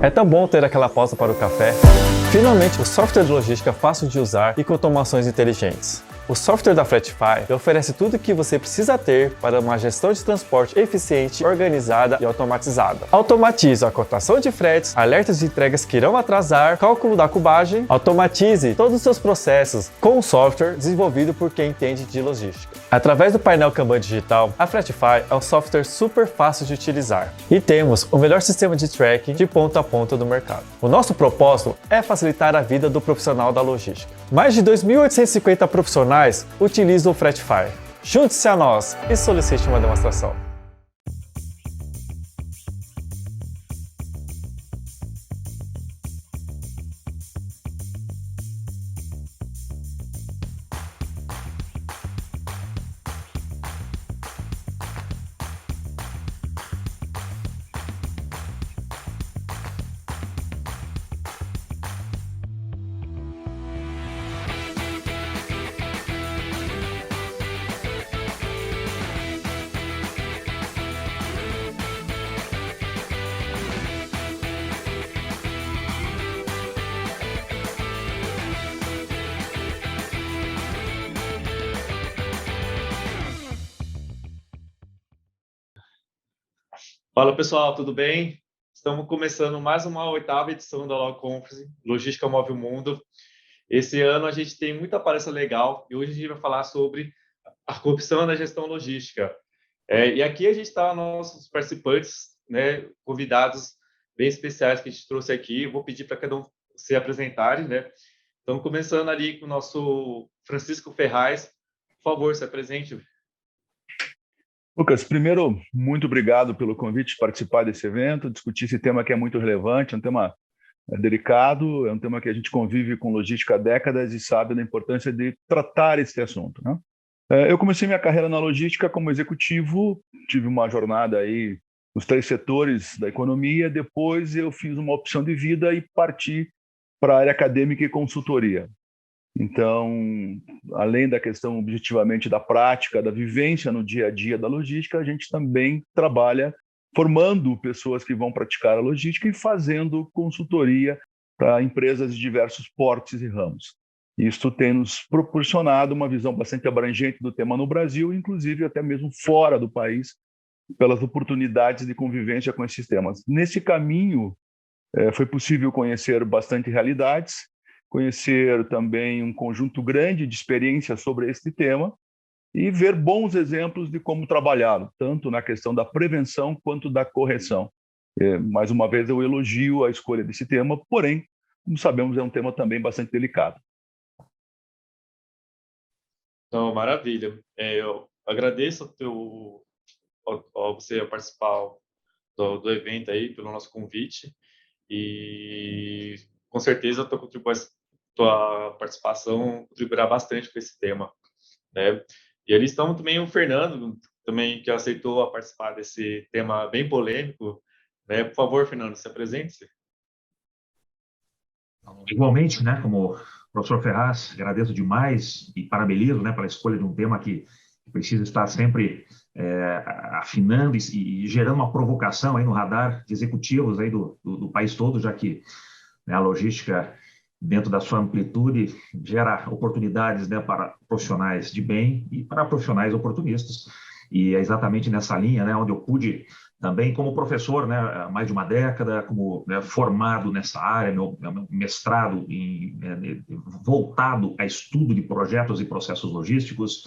É tão bom ter aquela pausa para o café. Finalmente, o software de logística fácil de usar e com automações inteligentes. O software da Fretify oferece tudo o que você precisa ter para uma gestão de transporte eficiente, organizada e automatizada. Automatize a cotação de fretes, alertas de entregas que irão atrasar, cálculo da cubagem. Automatize todos os seus processos com um software desenvolvido por quem entende de logística. Através do painel Kanban digital, a Fretify é um software super fácil de utilizar. E temos o melhor sistema de tracking de ponta a ponta do mercado. O nosso propósito é facilitar a vida do profissional da logística. Mais de 2.850 profissionais utilizam o Fretify. Junte-se a nós e solicite uma demonstração. Fala pessoal, tudo bem? Estamos começando mais uma oitava edição da Log Conference, Logística Move o Mundo. Esse ano a gente tem muita palestra legal e hoje a gente vai falar sobre a corrupção na gestão logística. E aqui a gente está nossos participantes, né, convidados bem especiais que a gente trouxe aqui. Eu vou pedir para cada um se apresentarem, né? Estamos começando ali com o nosso Francisco Ferraz. Por favor, se apresente. Lucas, primeiro, muito obrigado pelo convite de participar desse evento, discutir esse tema que é muito relevante, é um tema delicado, é um tema que a gente convive com logística há décadas e sabe da importância de tratar esse assunto, né? Eu comecei minha carreira na logística como executivo, tive uma jornada aí nos 3 setores da economia, depois eu fiz uma opção de vida e parti para a área acadêmica e consultoria. Então, além da questão objetivamente da prática, da vivência no dia a dia da logística, a gente também trabalha formando pessoas que vão praticar a logística e fazendo consultoria para empresas de diversos portes e ramos. Isso tem nos proporcionado uma visão bastante abrangente do tema no Brasil, inclusive até mesmo fora do país, pelas oportunidades de convivência com esses temas. Nesse caminho, foi possível conhecer bastante realidades, conhecer também um conjunto grande de experiências sobre este tema e ver bons exemplos de como trabalhá-lo, tanto na questão da prevenção quanto da correção. Mais uma vez, eu elogio a escolha desse tema, porém, como sabemos, é um tema também bastante delicado. Então, maravilha. Eu agradeço você participar do evento aí, pelo nosso convite, e com certeza tua participação contribuirá bastante com esse tema, né? E ali estamos também o Fernando, também que aceitou a participar desse tema bem polêmico, né? Por favor, Fernando, se apresente-se. Igualmente, né, como o professor Ferraz, agradeço demais e parabenizo, né, pela escolha de um tema que precisa estar sempre afinando e gerando uma provocação aí no radar de executivos aí do país todo, já que, né, a logística, dentro da sua amplitude, gera oportunidades, né, para profissionais de bem e para profissionais oportunistas. E é exatamente nessa linha, né, onde eu pude também, como professor, né, há mais de uma década, como, né, formado nessa área, meu mestrado voltado a estudo de projetos e processos logísticos.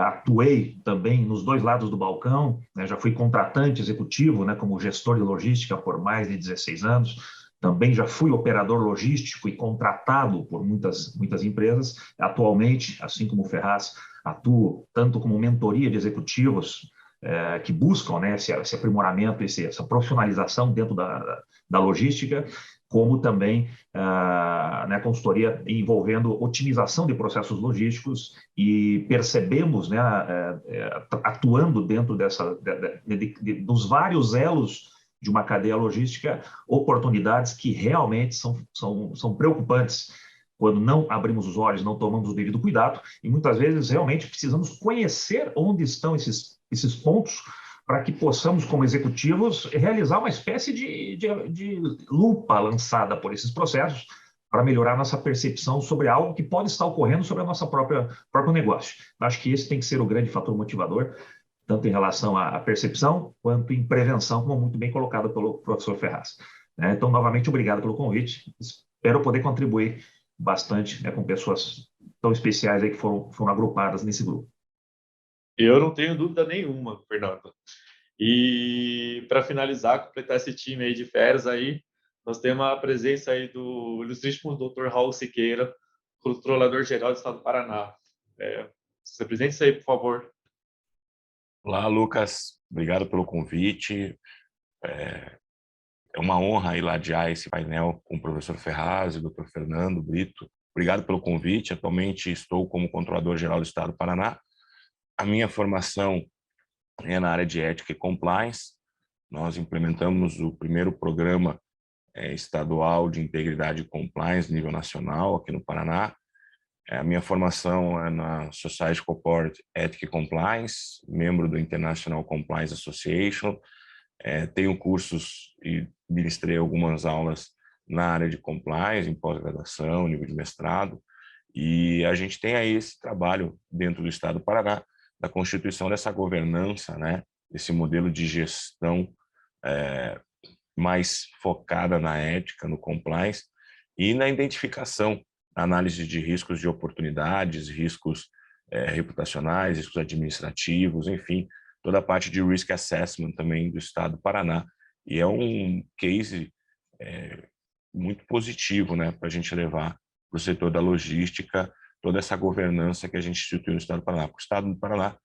Atuei também nos 2 lados do balcão, né, já fui contratante executivo, né, como gestor de logística por mais de 16 anos. Também já fui operador logístico e contratado por muitas empresas. Atualmente, assim como o Ferraz, atuo tanto como mentoria de executivos que buscam, né, esse aprimoramento, essa profissionalização dentro da logística, como também né, consultoria envolvendo otimização de processos logísticos, e percebemos, né, atuando dentro dos vários elos de uma cadeia logística, oportunidades que realmente são preocupantes quando não abrimos os olhos, não tomamos o devido cuidado, e muitas vezes realmente precisamos conhecer onde estão esses pontos para que possamos, como executivos, realizar uma espécie de lupa lançada por esses processos para melhorar nossa percepção sobre algo que pode estar ocorrendo sobre a nossa próprio negócio. Acho que esse tem que ser o grande fator motivador, tanto em relação à percepção, quanto em prevenção, como muito bem colocado pelo professor Ferraz. Então, novamente, obrigado pelo convite. Espero poder contribuir bastante, com pessoas tão especiais aí que foram agrupadas nesse grupo. Eu não tenho dúvida nenhuma, Fernando. E para finalizar, completar esse time aí de férias aí, nós temos a presença aí do ilustríssimo Dr. Raul Siqueira, controlador-geral do Estado do Paraná. Se apresente aí, por favor. Olá, Lucas. Obrigado pelo convite. É uma honra ir ladear esse painel com o professor Ferraz e o Dr. Fernando Brito. Obrigado pelo convite. Atualmente estou como controlador-geral do Estado do Paraná. A minha formação é na área de ética e compliance. Nós implementamos o primeiro programa estadual de integridade e compliance nível nacional aqui no Paraná. A minha formação é na Society Corporate Ethics and Compliance, membro do International Compliance Association. Tenho cursos e ministrei algumas aulas na área de compliance, em pós-graduação, nível de mestrado. E a gente tem aí esse trabalho dentro do Estado do Paraná, da constituição dessa governança, né, esse modelo de gestão mais focada na ética, no compliance e na identificação, na análise de riscos de oportunidades, riscos reputacionais, riscos administrativos, enfim, toda a parte de risk assessment também do Estado do Paraná. E é um case muito positivo, né, para a gente levar para o setor da logística toda essa governança que a gente instituiu no Estado do Paraná. Porque o Estado do Paraná,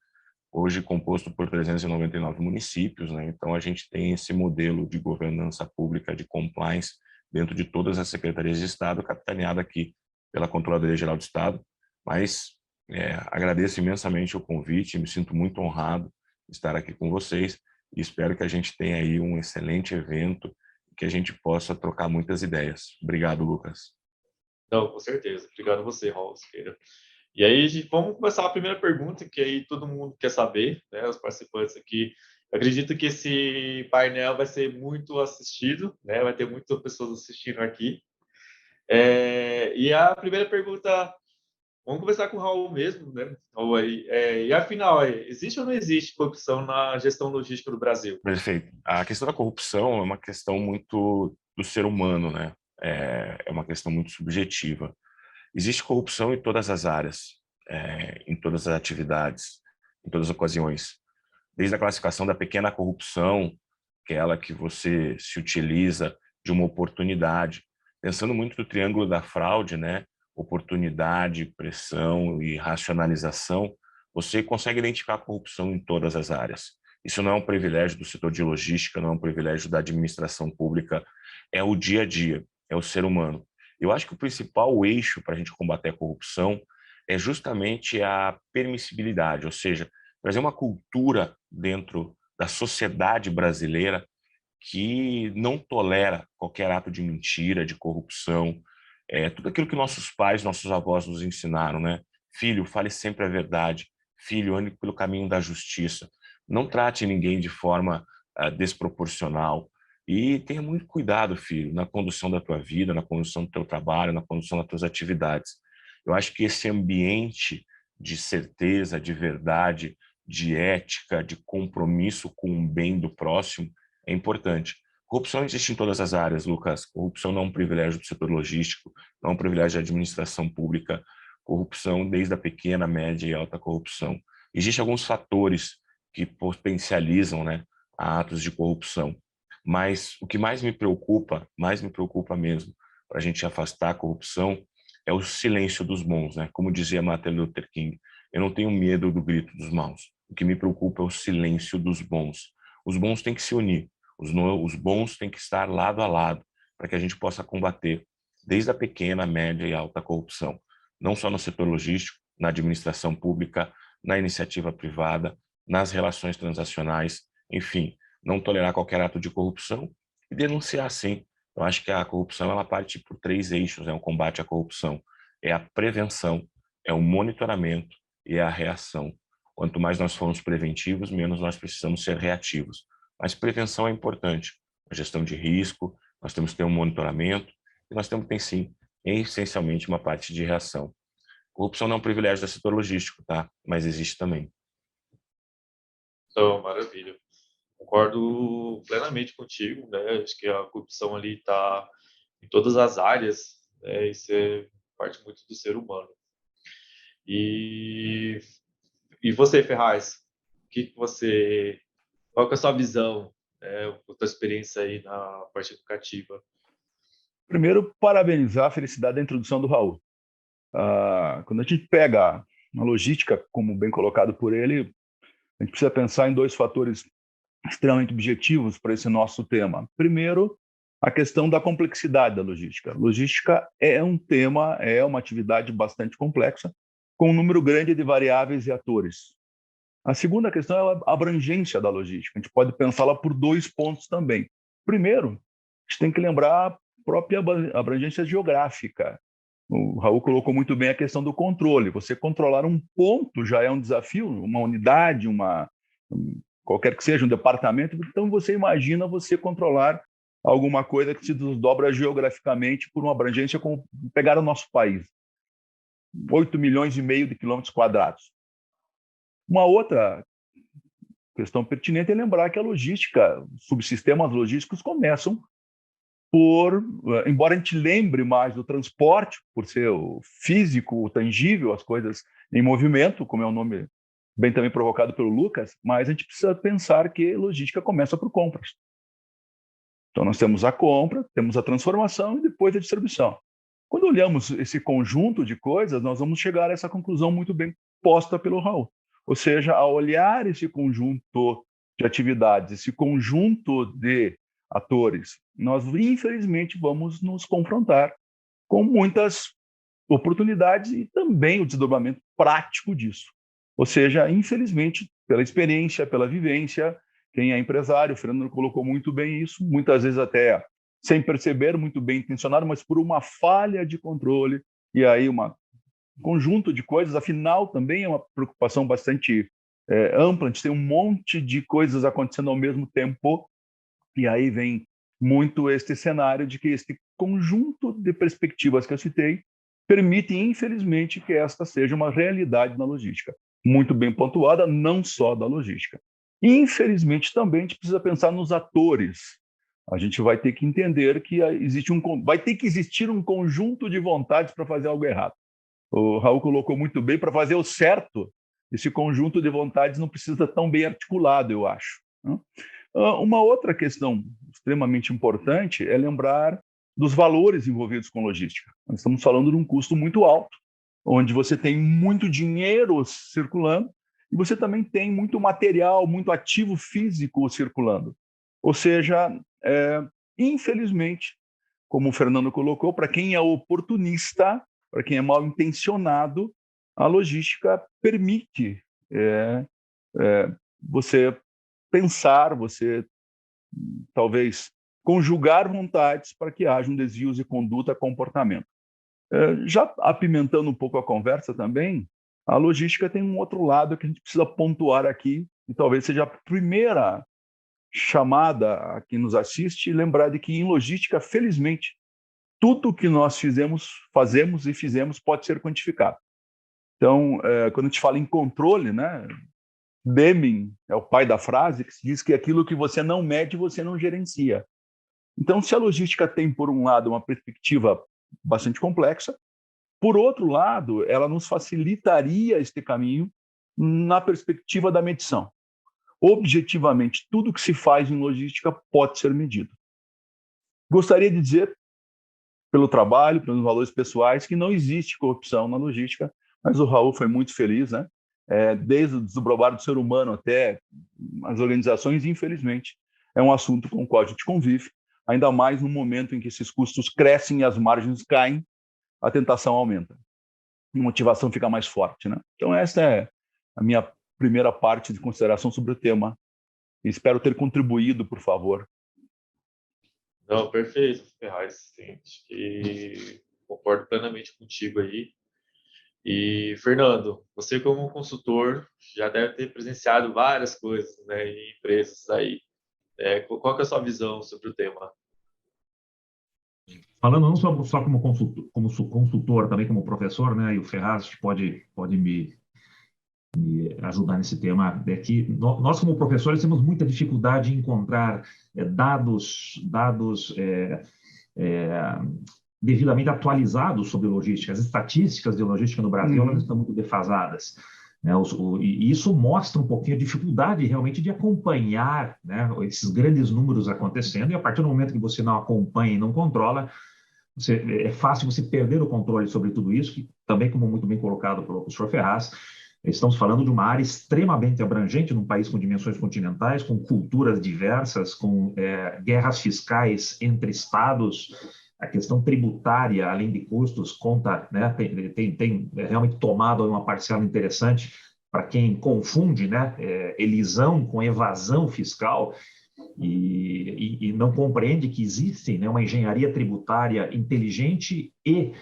hoje composto por 399 municípios, né, então a gente tem esse modelo de governança pública, de compliance, dentro de todas as secretarias de Estado, capitaneada aqui pela Controladoria Geral do Estado. Mas agradeço imensamente o convite, me sinto muito honrado de estar aqui com vocês e espero que a gente tenha aí um excelente evento, que a gente possa trocar muitas ideias. Obrigado, Lucas. Não, com certeza. Obrigado a você, Raul Siqueira. E aí, vamos começar a primeira pergunta, que aí todo mundo quer saber, né, os participantes aqui. Eu acredito que esse painel vai ser muito assistido, né, vai ter muitas pessoas assistindo aqui. E a primeira pergunta, vamos começar com o Raul mesmo, né? Raul, e afinal, existe ou não existe corrupção na gestão logística do Brasil? Perfeito. A questão da corrupção é uma questão muito do ser humano, né? É uma questão muito subjetiva. Existe corrupção em todas as áreas, em todas as atividades, em todas as ocasiões. Desde a classificação da pequena corrupção, aquela que você se utiliza de uma oportunidade, pensando muito no triângulo da fraude, né? Oportunidade, pressão e racionalização, você consegue identificar a corrupção em todas as áreas. Isso não é um privilégio do setor de logística, não é um privilégio da administração pública, é o dia a dia, é o ser humano. Eu acho que o principal eixo para a gente combater a corrupção é justamente a permissibilidade, ou seja, trazer uma cultura dentro da sociedade brasileira que não tolera qualquer ato de mentira, de corrupção, tudo aquilo que nossos pais, nossos avós nos ensinaram, né? Filho, fale sempre a verdade. Filho, ande pelo caminho da justiça. Não trate ninguém de forma desproporcional. E tenha muito cuidado, filho, na condução da tua vida, na condução do teu trabalho, na condução das tuas atividades. Eu acho que esse ambiente de certeza, de verdade, de ética, de compromisso com o bem do próximo é importante. Corrupção existe em todas as áreas, Lucas. Corrupção não é um privilégio do setor logístico, não é um privilégio da administração pública. Corrupção desde a pequena, média e alta corrupção. Existem alguns fatores que potencializam, né, atos de corrupção. Mas o que mais me preocupa mesmo, para a gente afastar a corrupção, é o silêncio dos bons, né? Como dizia Martin Luther King, eu não tenho medo do grito dos maus. O que me preocupa é o silêncio dos bons. Os bons têm que se unir. Os bons têm que estar lado a lado para que a gente possa combater desde a pequena, média e alta corrupção, não só no setor logístico, na administração pública, na iniciativa privada, nas relações transacionais, enfim, não tolerar qualquer ato de corrupção e denunciar sim. Eu acho que a corrupção ela parte por 3 eixos, o combate à corrupção. É a prevenção, é o monitoramento e é a reação. Quanto mais nós formos preventivos, menos nós precisamos ser reativos. Mas prevenção é importante. A gestão de risco, nós temos que ter um monitoramento, e nós temos que ter, sim, essencialmente uma parte de reação. Corrupção não é um privilégio do setor logístico, tá? Mas existe também. Então, maravilha. Concordo plenamente contigo, né? Acho que a corrupção ali está em todas as áreas, né? Isso é parte muito do ser humano. E, e você, Ferraz, qual que é a sua visão, né? A tua experiência aí na parte educativa? Primeiro, parabenizar a felicidade da introdução do Raul. Quando a gente pega a logística, como bem colocado por ele, a gente precisa pensar em dois fatores extremamente objetivos para esse nosso tema. Primeiro, a questão da complexidade da logística. Logística é um tema, é uma atividade bastante complexa, com um número grande de variáveis e atores. A segunda questão é a abrangência da logística. A gente pode pensá-la por dois pontos também. Primeiro, a gente tem que lembrar a própria abrangência geográfica. O Raul colocou muito bem a questão do controle. Você controlar um ponto já é um desafio, uma unidade, qualquer que seja, um departamento. Então, você imagina você controlar alguma coisa que se desdobra geograficamente por uma abrangência como pegar o nosso país. 8,5 milhões de quilômetros quadrados. Uma outra questão pertinente é lembrar que a logística, subsistemas logísticos começam embora a gente lembre mais do transporte, por ser o físico, o tangível, as coisas em movimento, como é o nome bem também provocado pelo Lucas, mas a gente precisa pensar que logística começa por compras. Então nós temos a compra, temos a transformação e depois a distribuição. Quando olhamos esse conjunto de coisas, nós vamos chegar a essa conclusão muito bem posta pelo Raul. Ou seja, ao olhar esse conjunto de atividades, esse conjunto de atores, nós infelizmente vamos nos confrontar com muitas oportunidades e também o desdobramento prático disso. Ou seja, infelizmente, pela experiência, pela vivência, quem é empresário, o Fernando colocou muito bem isso, muitas vezes até sem perceber, muito bem intencionado, mas por uma falha de controle, e aí um conjunto de coisas, afinal, também é uma preocupação bastante ampla, a gente tem um monte de coisas acontecendo ao mesmo tempo, e aí vem muito este cenário de que este conjunto de perspectivas que eu citei permite, infelizmente, que esta seja uma realidade na logística. Muito bem pontuada, não só da logística. Infelizmente, também a gente precisa pensar nos atores. A gente vai ter que entender que vai ter que existir um conjunto de vontades para fazer algo errado. O Raul colocou muito bem, para fazer o certo, esse conjunto de vontades não precisa estar tão bem articulado, eu acho. Uma outra questão extremamente importante é lembrar dos valores envolvidos com logística. Nós estamos falando de um custo muito alto, onde você tem muito dinheiro circulando e você também tem muito material, muito ativo físico circulando. Ou seja, infelizmente, como o Fernando colocou, para quem é oportunista, para quem é mal intencionado, a logística permite você pensar, você talvez conjugar vontades para que hajam desvios de conduta, comportamento. Já apimentando um pouco a conversa também, a logística tem um outro lado que a gente precisa pontuar aqui, e talvez seja a primeira chamada a quem nos assiste, lembrar de que em logística, felizmente, tudo que nós fazemos e fizemos pode ser quantificado. Então, quando a gente fala em controle, né, Deming é o pai da frase que se diz que aquilo que você não mede, você não gerencia. Então, se a logística tem, por um lado, uma perspectiva bastante complexa, por outro lado, ela nos facilitaria este caminho na perspectiva da medição. Objetivamente, tudo que se faz em logística pode ser medido. Gostaria de dizer, pelo trabalho, pelos valores pessoais, que não existe corrupção na logística, mas o Raul foi muito feliz, né? Desde o desdobrar do ser humano até as organizações, infelizmente, é um assunto com o qual a gente convive, ainda mais no momento em que esses custos crescem e as margens caem, a tentação aumenta. A motivação fica mais forte, né? Então, essa é a minha primeira parte de consideração sobre o tema. Espero ter contribuído, por favor. Não, perfeito, Ferraz. Sim, acho que concordo plenamente contigo aí. E, Fernando, você como consultor já deve ter presenciado várias coisas, né, em empresas aí. Qual que é a sua visão sobre o tema? Falando não só como consultor, também como professor, né? E o Ferraz pode me ajudar nesse tema. É que nós, como professores, temos muita dificuldade em encontrar dados devidamente atualizados sobre logística. As estatísticas de logística no Brasil elas estão muito defasadas. Né? E isso mostra um pouquinho a dificuldade realmente de acompanhar, né, esses grandes números acontecendo, e a partir do momento que você não acompanha e não controla, é fácil você perder o controle sobre tudo isso, que também, como muito bem colocado pelo professor Ferraz, estamos falando de uma área extremamente abrangente num país com dimensões continentais, com culturas diversas, com guerras fiscais entre estados. A questão tributária, além de custos, conta, né, tem realmente tomado uma parcela interessante para quem confunde, né, elisão com evasão fiscal. E não compreende que existe, né, uma engenharia tributária inteligente e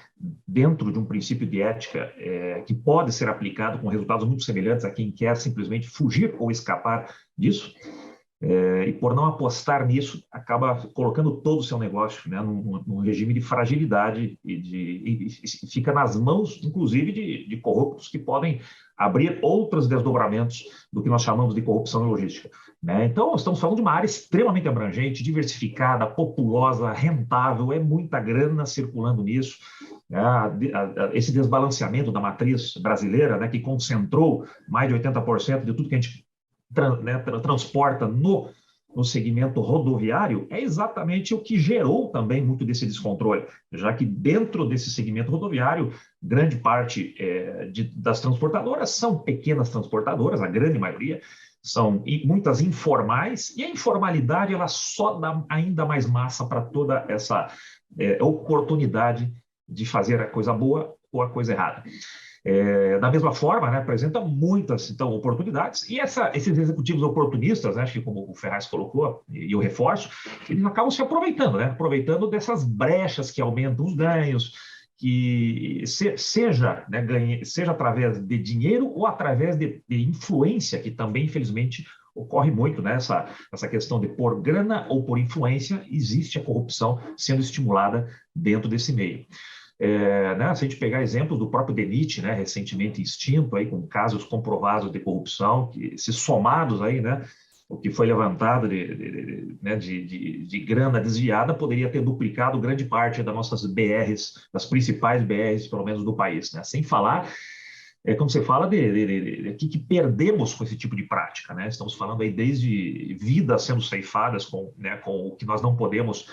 dentro de um princípio de ética que pode ser aplicado com resultados muito semelhantes a quem quer simplesmente fugir ou escapar disso. E por não apostar nisso, acaba colocando todo o seu negócio, né, num regime de fragilidade e fica nas mãos, inclusive, de corruptos que podem abrir outros desdobramentos do que nós chamamos de corrupção em logística. Né? Então, estamos falando de uma área extremamente abrangente, diversificada, populosa, rentável, é muita grana circulando nisso. Esse desbalanceamento da matriz brasileira, né, que concentrou mais de 80% de tudo que a gente transporta no segmento rodoviário, é exatamente o que gerou também muito desse descontrole, já que dentro desse segmento rodoviário, grande parte das transportadoras são pequenas transportadoras, a grande maioria, são muitas informais, e a informalidade ela só dá ainda mais massa para toda essa oportunidade de fazer a coisa boa ou a coisa errada. Da mesma forma, né, apresenta muitas então, oportunidades, e esses executivos oportunistas, né, acho que como o Ferraz colocou, e eu reforço, eles acabam se aproveitando, né, aproveitando dessas brechas que aumentam os ganhos, que seja através de dinheiro ou através de influência, que também, infelizmente, ocorre muito, né? Essa questão de por grana ou por influência, existe a corrupção sendo estimulada dentro desse meio. Né, se a gente pegar exemplos do próprio DENIT, né, recentemente extinto, aí, com casos comprovados de corrupção, que se somados aí, né, o que foi levantado de grana desviada poderia ter duplicado grande parte das nossas BRs, das principais BRs, pelo menos do país. Né? Sem falar, como você fala, de que perdemos com esse tipo de prática. Né? Estamos falando aí desde vidas sendo ceifadas com o que nós não podemos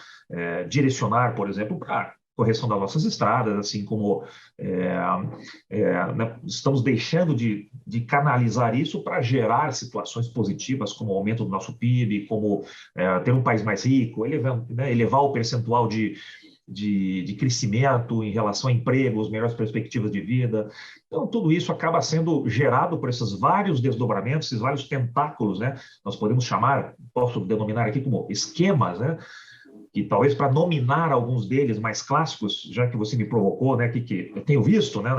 direcionar, por exemplo, para correção das nossas estradas, assim como né, estamos deixando de canalizar isso para gerar situações positivas, como o aumento do nosso PIB, como ter um país mais rico, elevar o percentual de crescimento em relação a empregos, melhores perspectivas de vida. Então, tudo isso acaba sendo gerado por esses vários desdobramentos, esses vários tentáculos, né? Nós podemos chamar, posso denominar aqui como esquemas, né? E talvez para nominar alguns deles mais clássicos, já que você me provocou, né, que eu tenho visto, né,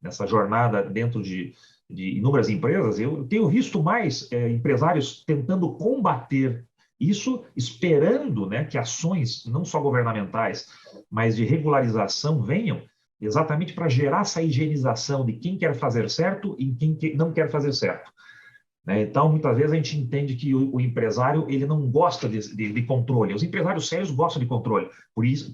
nessa jornada dentro de inúmeras empresas, eu tenho visto mais empresários tentando combater isso, esperando, né, que ações não só governamentais, mas de regularização venham, exatamente para gerar essa higienização de quem quer fazer certo e quem não quer fazer certo. Então, muitas vezes a gente entende que o empresário ele não gosta de controle. Os empresários sérios gostam de controle,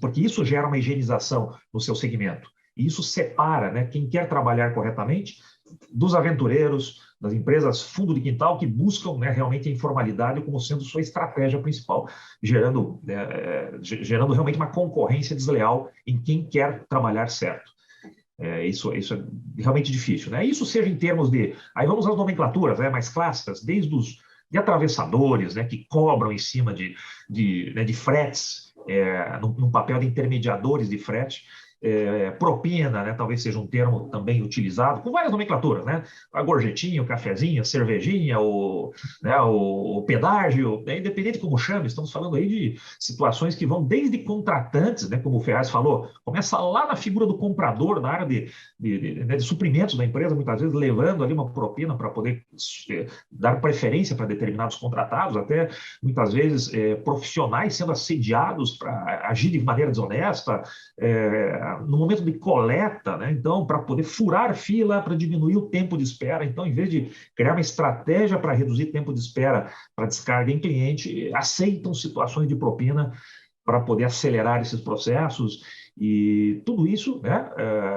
porque isso gera uma higienização no seu segmento. E isso separa, né, quem quer trabalhar corretamente dos aventureiros, das empresas fundo de quintal que buscam, né, realmente a informalidade como sendo sua estratégia principal, gerando realmente uma concorrência desleal em quem quer trabalhar certo. Isso é realmente difícil. Né? Isso seja em termos de... Aí vamos às nomenclaturas, né, mais clássicas, desde os de atravessadores, né, que cobram em cima de fretes, num papel de intermediadores de frete, propina, né, talvez seja um termo também utilizado, com várias nomenclaturas, né? A gorjetinha, o cafezinho, a cervejinha, o pedágio, independente como chame, estamos falando aí de situações que vão desde contratantes, né, como o Ferraz falou, começa lá na figura do comprador, na área de suprimentos da empresa, muitas vezes levando ali uma propina para poder dar preferência para determinados contratados, até muitas vezes profissionais sendo assediados para agir de maneira desonesta, no momento de coleta, né? Então, para poder furar fila, para diminuir o tempo de espera. Então, em vez de criar uma estratégia para reduzir tempo de espera para descarga em cliente, aceitam situações de propina para poder acelerar esses processos. E tudo isso, né,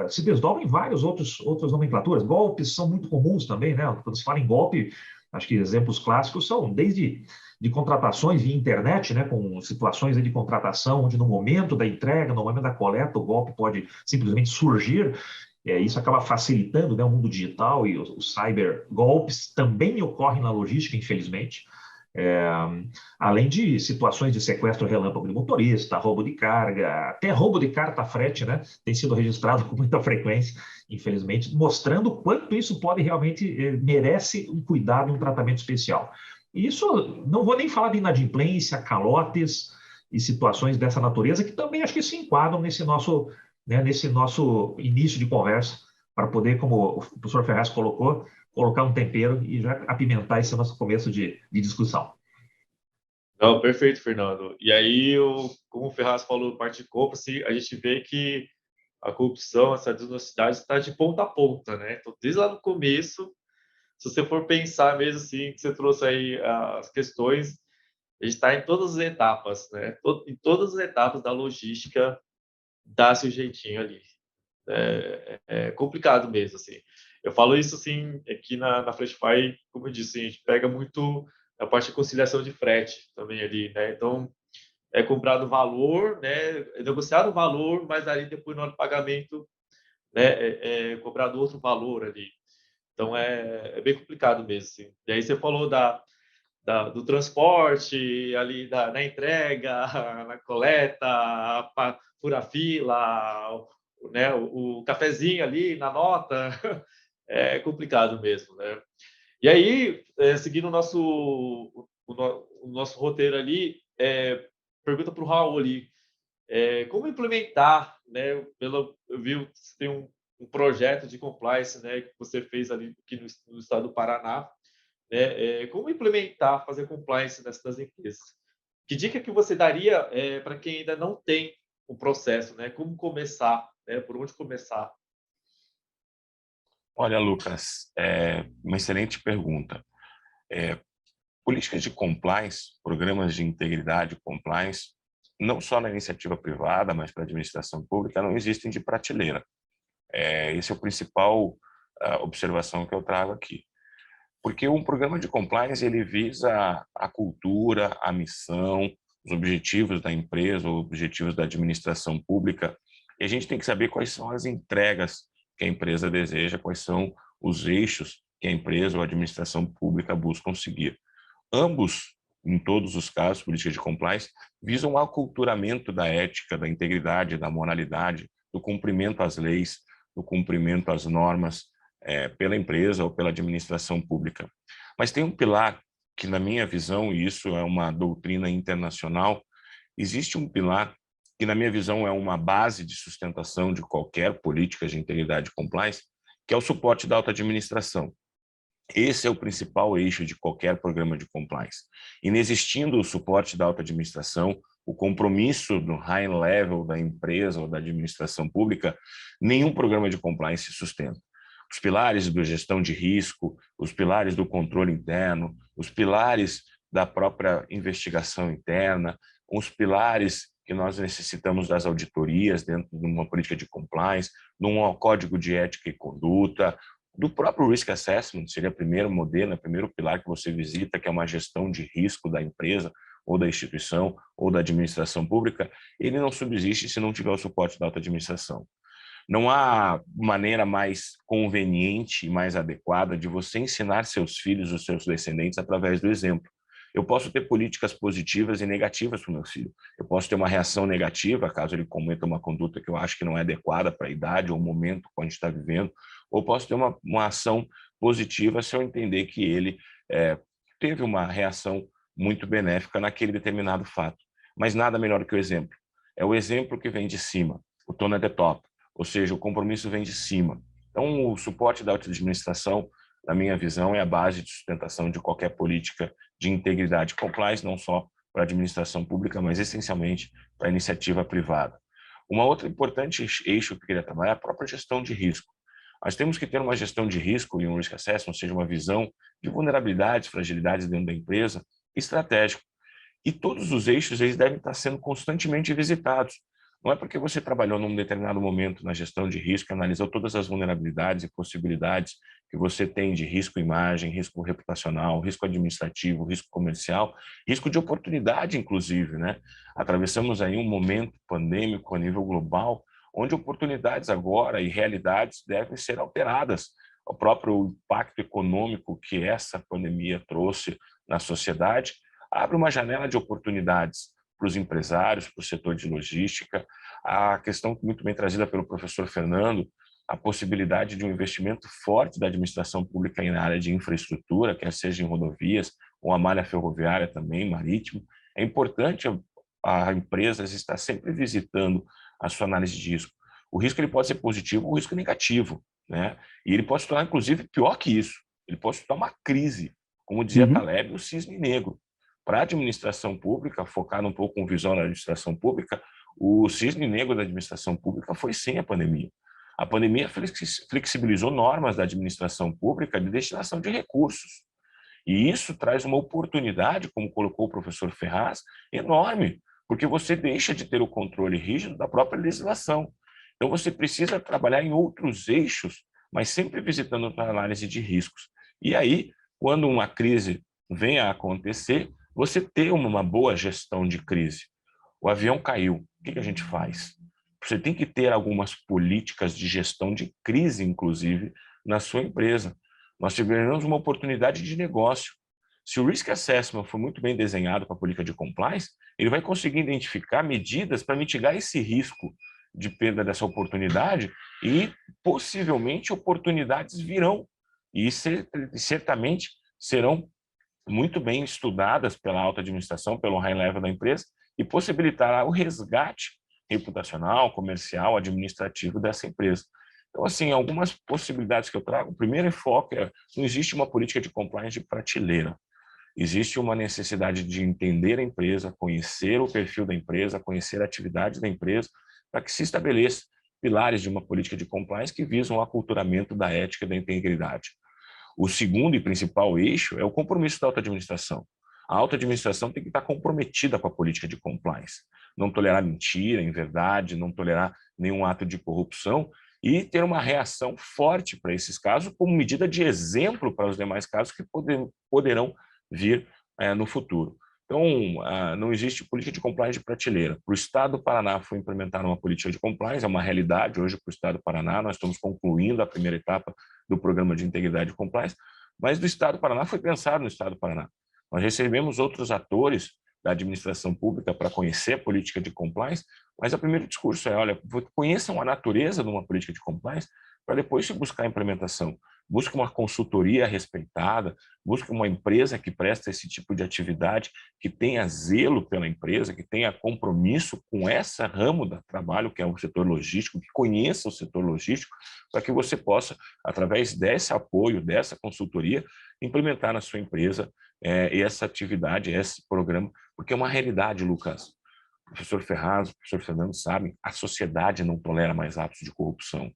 se desdobra em várias outras nomenclaturas. Golpes são muito comuns também, né? Quando se fala em golpe, acho que exemplos clássicos são desde de contratações via internet, né, com situações de contratação onde no momento da entrega, no momento da coleta, o golpe pode simplesmente surgir. Isso acaba facilitando, né, o mundo digital, e os cyber golpes também ocorrem na logística, infelizmente. Além de situações de sequestro relâmpago de motorista, roubo de carga, até roubo de carta frete, né, tem sido registrado com muita frequência, infelizmente, mostrando o quanto isso pode realmente merece um cuidado e um tratamento especial. E isso, não vou nem falar de inadimplência, calotes e situações dessa natureza, que também acho que se enquadram nesse nosso início de conversa, para poder, como o professor Ferraz colocou, colocar um tempero e já apimentar esse nosso começo de discussão. Não, perfeito, Fernando. E aí, como o Ferraz falou, parte de compra, assim, a gente vê que a corrupção, essa desonestidade está de ponta a ponta, né? Então, desde lá no começo, se você for pensar mesmo assim, que você trouxe aí as questões, a gente está em todas as etapas, né? Em todas as etapas da logística, dá-se o jeitinho ali. É complicado mesmo, assim. Eu falo isso, assim, aqui na Freshify, como eu disse, a gente pega muito a parte de conciliação de frete também ali, né? Então, é comprado o valor, né? É negociado o valor, mas ali depois, na hora do pagamento, né? É cobrado outro valor ali. Então, é bem complicado mesmo, assim. E aí você falou do transporte, ali na entrega, na coleta, fura fila, né, o cafezinho ali na nota, é complicado mesmo, né? E aí, seguindo o nosso roteiro ali, pergunta para o Raul ali, como implementar, né? Eu vi que você tem um projeto de compliance, né, que você fez ali aqui no estado do Paraná, né? Como implementar, fazer compliance das empresas? Que dica que você daria para quem ainda não tem o processo, né? Como começar, né? Por onde começar? Olha, Lucas, uma excelente pergunta. Políticas de compliance, programas de integridade compliance, não só na iniciativa privada, mas para a administração pública, não existem de prateleira. Esse é o principal observação que eu trago aqui. Porque um programa de compliance ele visa a cultura, a missão, os objetivos da empresa, os objetivos da administração pública, e a gente tem que saber quais são as entregas que a empresa deseja, quais são os eixos que a empresa ou a administração pública buscam seguir. Ambos, em todos os casos, políticas de compliance, visam o aculturamento da ética, da integridade, da moralidade, do cumprimento às leis, do cumprimento às normas pela empresa ou pela administração pública. Mas tem um pilar que, na minha visão, e isso é uma doutrina internacional, existe um pilar que, na minha visão, é uma base de sustentação de qualquer política de integridade e compliance, que é o suporte da alta administração. Esse é o principal eixo de qualquer programa de compliance. Inexistindo o suporte da alta administração, o compromisso do high level da empresa ou da administração pública, nenhum programa de compliance se sustenta. Os pilares da gestão de risco, os pilares do controle interno, os pilares da própria investigação interna, os pilares que nós necessitamos das auditorias dentro de uma política de compliance, de um código de ética e conduta, do próprio risk assessment, seria o primeiro modelo, o primeiro pilar que você visita, que é uma gestão de risco da empresa, ou da instituição, ou da administração pública, ele não subsiste se não tiver o suporte da alta administração. Não há maneira mais conveniente e mais adequada de você ensinar seus filhos, os seus descendentes, através do exemplo. Eu posso ter políticas positivas e negativas para o meu filho. Eu posso ter uma reação negativa, caso ele cometa uma conduta que eu acho que não é adequada para a idade ou o momento que a gente está vivendo, ou posso ter uma ação positiva se eu entender que ele teve uma reação muito benéfica naquele determinado fato. Mas nada melhor que o exemplo. É o exemplo que vem de cima, o tone at the top, ou seja, o compromisso vem de cima. Então, o suporte da auto-administração, na minha visão, é a base de sustentação de qualquer política de integridade e compliance, não só para a administração pública, mas essencialmente para a iniciativa privada. Uma outra importante eixo que eu queria trabalhar é a própria gestão de risco. Nós temos que ter uma gestão de risco e um risk assessment, ou seja, uma visão de vulnerabilidades, fragilidades dentro da empresa, estratégico. E todos os eixos eles devem estar sendo constantemente visitados. Não é porque você trabalhou num determinado momento na gestão de risco, analisou todas as vulnerabilidades e possibilidades que você tem de risco imagem, risco reputacional, risco administrativo, risco comercial, risco de oportunidade, inclusive, né? Atravessamos aí um momento pandêmico a nível global, onde oportunidades agora e realidades devem ser alteradas. O próprio impacto econômico que essa pandemia trouxe na sociedade abre uma janela de oportunidades para os empresários, para o setor de logística. A questão muito bem trazida pelo professor Fernando, a possibilidade de um investimento forte da administração pública na área de infraestrutura, quer seja em rodovias ou a malha ferroviária também, marítimo. É importante a empresa estar sempre visitando a sua análise de risco. O risco ele pode ser positivo ou o risco negativo, né? E ele pode se tornar, inclusive, pior que isso. Ele pode se tornar uma crise, como dizia Taleb, o cisne negro. Para a administração pública, focado um pouco com visão na administração pública, o cisne negro da administração pública foi sim a pandemia. A pandemia flexibilizou normas da administração pública de destinação de recursos. E isso traz uma oportunidade, como colocou o professor Ferraz, enorme, porque você deixa de ter o controle rígido da própria legislação. Então, você precisa trabalhar em outros eixos, mas sempre visitando a análise de riscos. E aí, quando uma crise vem a acontecer, você ter uma boa gestão de crise. O avião caiu, o que a gente faz? Você tem que ter algumas políticas de gestão de crise, inclusive, na sua empresa. Nós tivemos uma oportunidade de negócio. Se o Risk Assessment for muito bem desenhado para a política de compliance, ele vai conseguir identificar medidas para mitigar esse risco de perda dessa oportunidade e, possivelmente, oportunidades virão e certamente serão muito bem estudadas pela alta administração, pelo high level da empresa e possibilitará o resgate reputacional, comercial, administrativo dessa empresa. Então, assim, algumas possibilidades que eu trago. O primeiro enfoque é: não existe uma política de compliance de prateleira. Existe uma necessidade de entender a empresa, conhecer o perfil da empresa, conhecer a atividade da empresa, para que se estabeleça pilares de uma política de compliance que visam o aculturamento da ética e da integridade. O segundo e principal eixo é o compromisso da alta administração. A alta administração tem que estar comprometida com a política de compliance. Não tolerar mentira, inverdade, não tolerar nenhum ato de corrupção e ter uma reação forte para esses casos como medida de exemplo para os demais casos que poderão vir no futuro. Então, não existe política de compliance de prateleira. Para o Estado do Paraná foi implementada uma política de compliance, é uma realidade hoje para o Estado do Paraná, nós estamos concluindo a primeira etapa do programa de integridade e compliance, mas do Estado do Paraná foi pensado no Estado do Paraná. Nós recebemos outros atores da administração pública para conhecer a política de compliance, mas o primeiro discurso é: olha, conheçam a natureza de uma política de compliance para depois se buscar a implementação. Busque uma consultoria respeitada, busque uma empresa que presta esse tipo de atividade, que tenha zelo pela empresa, que tenha compromisso com esse ramo do trabalho, que é o setor logístico, que conheça o setor logístico, para que você possa, através desse apoio, dessa consultoria, implementar na sua empresa essa atividade, esse programa, porque é uma realidade, Lucas. O professor Ferraz, o professor Fernando sabem, a sociedade não tolera mais atos de corrupção.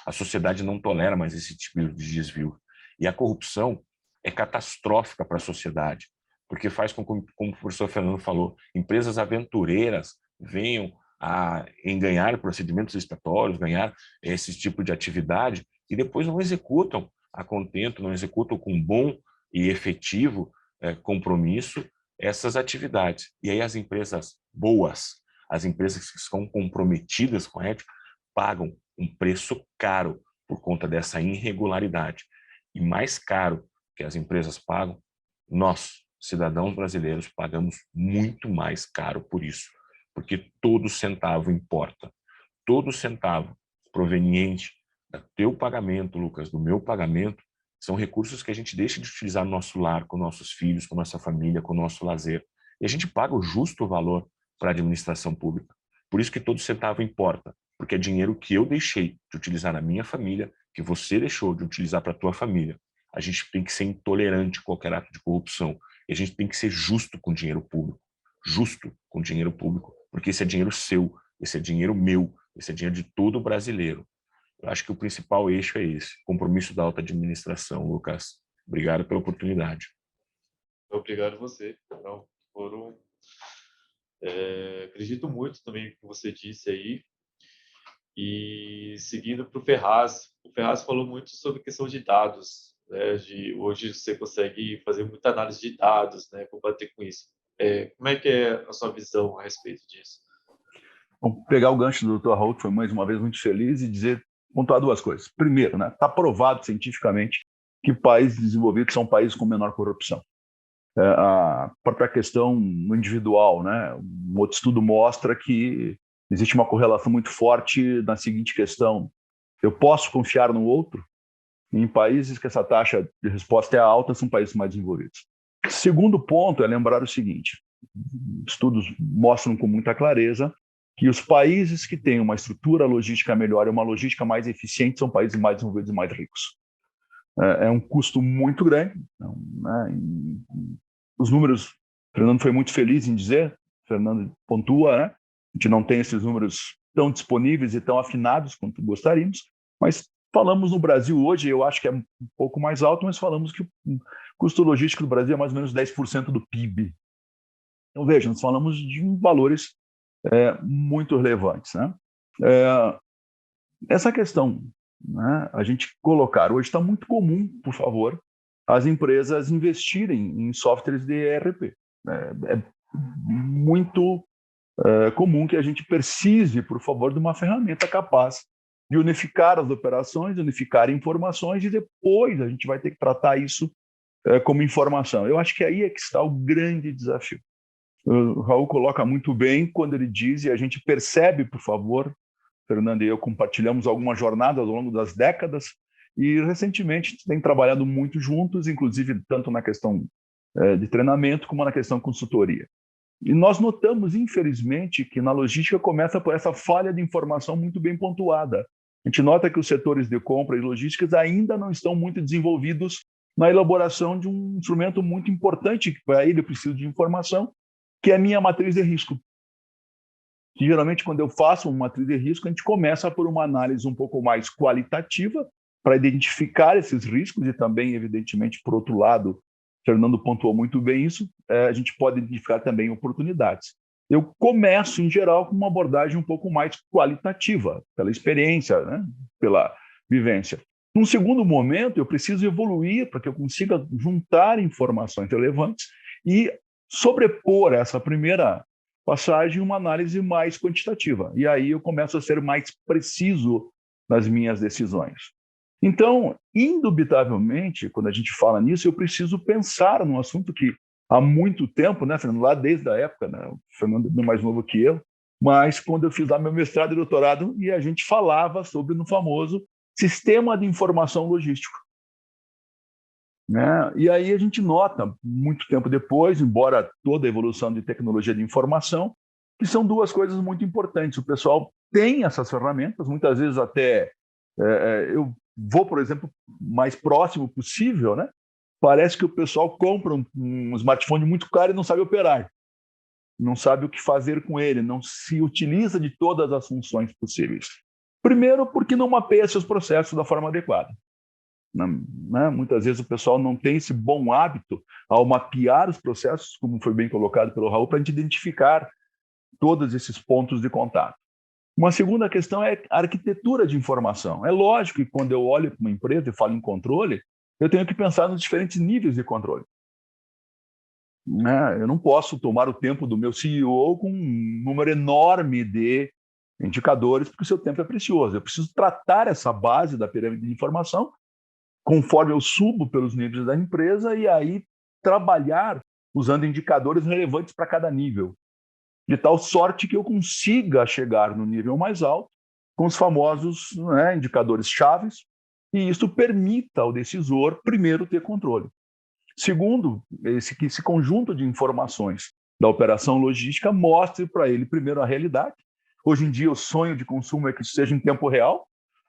A sociedade não tolera mais esse tipo de desvio. E a corrupção é catastrófica para a sociedade, porque faz com que, como o professor Fernando falou, empresas aventureiras venham a ganhar procedimentos estatórios, ganhar esse tipo de atividade e depois não executam a contento, não executam com bom e efetivo compromisso essas atividades. E aí as empresas boas, as empresas que são comprometidas com a ética, pagam um preço caro por conta dessa irregularidade. E mais caro que as empresas pagam, nós, cidadãos brasileiros, pagamos muito mais caro por isso, porque todo centavo importa. Todo centavo proveniente do teu pagamento, Lucas, do meu pagamento, são recursos que a gente deixa de utilizar no nosso lar, com nossos filhos, com nossa família, com o nosso lazer. E a gente paga o justo valor para a administração pública. Por isso que todo centavo importa, porque é dinheiro que eu deixei de utilizar na minha família, que você deixou de utilizar para a tua família. A gente tem que ser intolerante a qualquer ato de corrupção. E a gente tem que ser justo com o dinheiro público. Justo com o dinheiro público, porque esse é dinheiro seu, esse é dinheiro meu, esse é dinheiro de todo brasileiro. Eu acho que o principal eixo é esse, compromisso da alta administração, Lucas. Obrigado pela oportunidade. Obrigado a você. Não, acredito muito também no que você disse aí. E seguindo para o Ferraz falou muito sobre questão de dados, né? Hoje você consegue fazer muita análise de dados, né? Combater com isso. Como é que é a sua visão a respeito disso? Vamos pegar o gancho do Dr. Raul, que foi mais uma vez muito feliz, e pontuar duas coisas. Primeiro, né, está provado cientificamente que países desenvolvidos são países com menor corrupção. A própria questão no individual, né, um outro estudo mostra que existe uma correlação muito forte na seguinte questão: eu posso confiar no outro? Em países que essa taxa de resposta é alta, são países mais desenvolvidos. Segundo ponto é lembrar o seguinte: estudos mostram com muita clareza que os países que têm uma estrutura logística melhor e uma logística mais eficiente são países mais desenvolvidos e mais ricos. É um custo muito grande, né? Os números, o Fernando foi muito feliz em dizer, o Fernando pontua, né? A gente não tem esses números tão disponíveis e tão afinados quanto gostaríamos, mas falamos no Brasil hoje, eu acho que é um pouco mais alto, mas falamos que o custo logístico do Brasil é mais ou menos 10% do PIB. Então, veja, nós falamos de valores muito relevantes, né? Essa questão, né, a gente colocar, hoje está muito comum, por favor, as empresas investirem em softwares de ERP. É muito comum que a gente precise, por favor, de uma ferramenta capaz de unificar as operações, unificar informações, e depois a gente vai ter que tratar isso como informação. Eu acho que aí é que está o grande desafio. O Raul coloca muito bem quando ele diz, e a gente percebe, por favor, Fernando e eu compartilhamos algumas jornadas ao longo das décadas, e recentemente tem trabalhado muito juntos, inclusive tanto na questão de treinamento como na questão de consultoria. E nós notamos, infelizmente, que na logística começa por essa falha de informação muito bem pontuada. A gente nota que os setores de compra e logísticas ainda não estão muito desenvolvidos na elaboração de um instrumento muito importante, que para ele eu preciso de informação, que é a minha matriz de risco. Que, geralmente, quando eu faço uma matriz de risco, a gente começa por uma análise um pouco mais qualitativa para identificar esses riscos e também, evidentemente, por outro lado, Fernando pontuou muito bem isso, a gente pode identificar também oportunidades. Eu começo, em geral, com uma abordagem um pouco mais qualitativa, pela experiência, né? Pela vivência. Num segundo momento, eu preciso evoluir para que eu consiga juntar informações relevantes e sobrepor essa primeira passagem uma análise mais quantitativa. E aí eu começo a ser mais preciso nas minhas decisões. Então, indubitavelmente, quando a gente fala nisso, eu preciso pensar num assunto que há muito tempo, né, Fernando, lá desde a época, né, o Fernando é mais novo que eu, mas quando eu fiz lá meu mestrado e doutorado, e a gente falava sobre no famoso sistema de informação logístico. Né? E aí a gente nota, muito tempo depois, embora toda a evolução de tecnologia de informação, que são duas coisas muito importantes. O pessoal tem essas ferramentas, muitas vezes até eu vou, por exemplo, mais próximo possível, né? Parece que o pessoal compra um smartphone muito caro e não sabe operar, não sabe o que fazer com ele, não se utiliza de todas as funções possíveis. Primeiro, porque não mapeia seus processos da forma adequada. Né? Muitas vezes o pessoal não tem esse bom hábito ao mapear os processos, como foi bem colocado pelo Raul, para a gente identificar todos esses pontos de contato. Uma segunda questão é a arquitetura de informação. É lógico que quando eu olho para uma empresa e falo em controle, eu tenho que pensar nos diferentes níveis de controle. Eu não posso tomar o tempo do meu CEO com um número enorme de indicadores, porque o seu tempo é precioso. Eu preciso tratar essa base da pirâmide de informação conforme eu subo pelos níveis da empresa e aí trabalhar usando indicadores relevantes para cada nível, de tal sorte que eu consiga chegar no nível mais alto com os famosos, né, indicadores chaves, e isso permita ao decisor, primeiro, ter controle. Segundo, esse conjunto de informações da operação logística mostre para ele, primeiro, a realidade. Hoje em dia, o sonho de consumo é que isso seja em tempo real.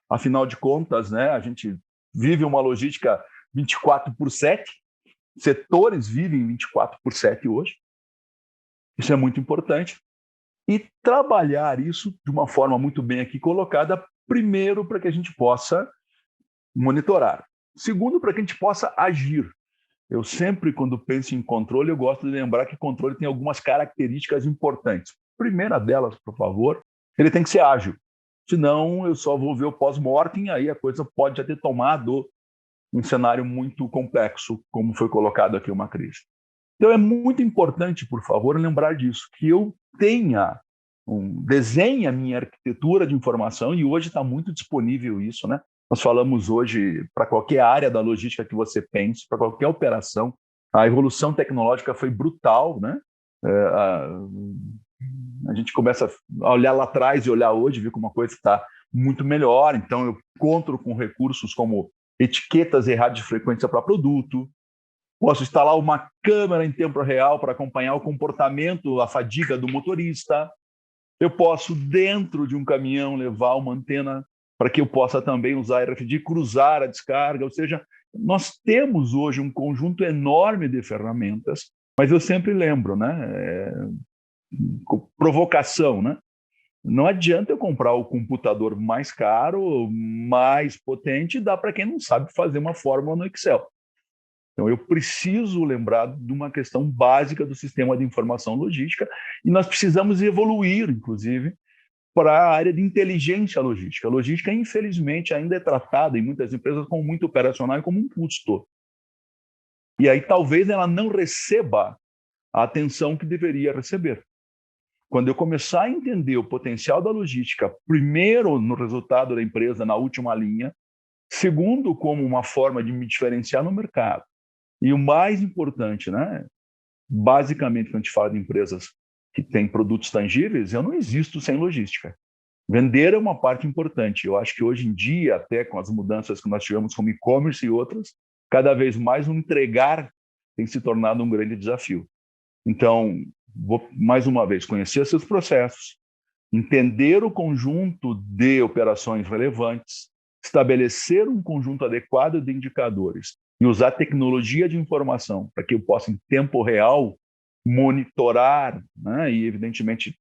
Afinal de contas, né, a gente vive uma logística 24/7, setores vivem 24/7 hoje. Isso é muito importante. E trabalhar isso de uma forma muito bem aqui colocada, primeiro, para que a gente possa monitorar. Segundo, para que a gente possa agir. Eu sempre, quando penso em controle, eu gosto de lembrar que controle tem algumas características importantes. Primeira delas, por favor, ele tem que ser ágil. Senão, eu só vou ver o pós-mortem, aí a coisa pode já ter tomado um cenário muito complexo, como foi colocado aqui uma crise. Então, é muito importante, por favor, lembrar disso, que eu desenhe a minha arquitetura de informação, e hoje está muito disponível isso, né? Nós falamos hoje, para qualquer área da logística que você pense, para qualquer operação, a evolução tecnológica foi brutal, né? A gente começa a olhar lá atrás e olhar hoje, ver como uma coisa está muito melhor. Então, eu conto com recursos como etiquetas e radiofrequência para produto, posso instalar uma câmera em tempo real para acompanhar o comportamento, a fadiga do motorista. Eu posso, dentro de um caminhão, levar uma antena para que eu possa também usar RFID, cruzar a descarga. Ou seja, nós temos hoje um conjunto enorme de ferramentas, mas eu sempre lembro, né? Provocação, né? Não adianta eu comprar o computador mais caro, mais potente, e dar para quem não sabe fazer uma fórmula no Excel. Então, eu preciso lembrar de uma questão básica do sistema de informação logística, e nós precisamos evoluir, inclusive, para a área de inteligência logística. A logística, infelizmente, ainda é tratada em muitas empresas como muito operacional e como um custo. E aí talvez ela não receba a atenção que deveria receber. Quando eu começar a entender o potencial da logística, primeiro no resultado da empresa, na última linha, segundo como uma forma de me diferenciar no mercado, e o mais importante, né? Basicamente, quando a gente fala de empresas que têm produtos tangíveis, eu não existo sem logística. Vender é uma parte importante. Eu acho que hoje em dia, até com as mudanças que nós tivemos como e-commerce e outras, cada vez mais o entregar tem se tornado um grande desafio. Então, vou mais uma vez conhecer seus processos, entender o conjunto de operações relevantes, estabelecer um conjunto adequado de indicadores e usar tecnologia de informação para que eu possa, em tempo real, monitorar, né, e, evidentemente,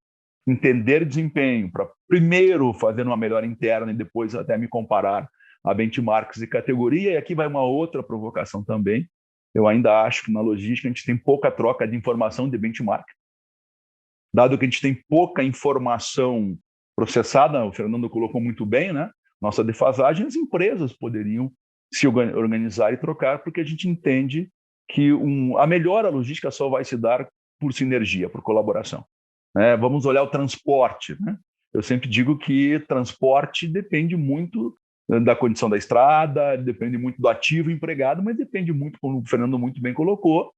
entender desempenho, para primeiro fazer uma melhora interna e depois até me comparar a benchmarks de categoria. E aqui vai uma outra provocação também. Eu ainda acho que na logística a gente tem pouca troca de informação de benchmark. Dado que a gente tem pouca informação processada, o Fernando colocou muito bem, né? Nossa defasagem, as empresas poderiam se organizar e trocar, porque a gente entende que a melhora logística só vai se dar por sinergia, por colaboração. Vamos olhar o transporte, né? Eu sempre digo que transporte depende muito da condição da estrada, depende muito do ativo empregado, mas depende muito, como o Fernando muito bem colocou,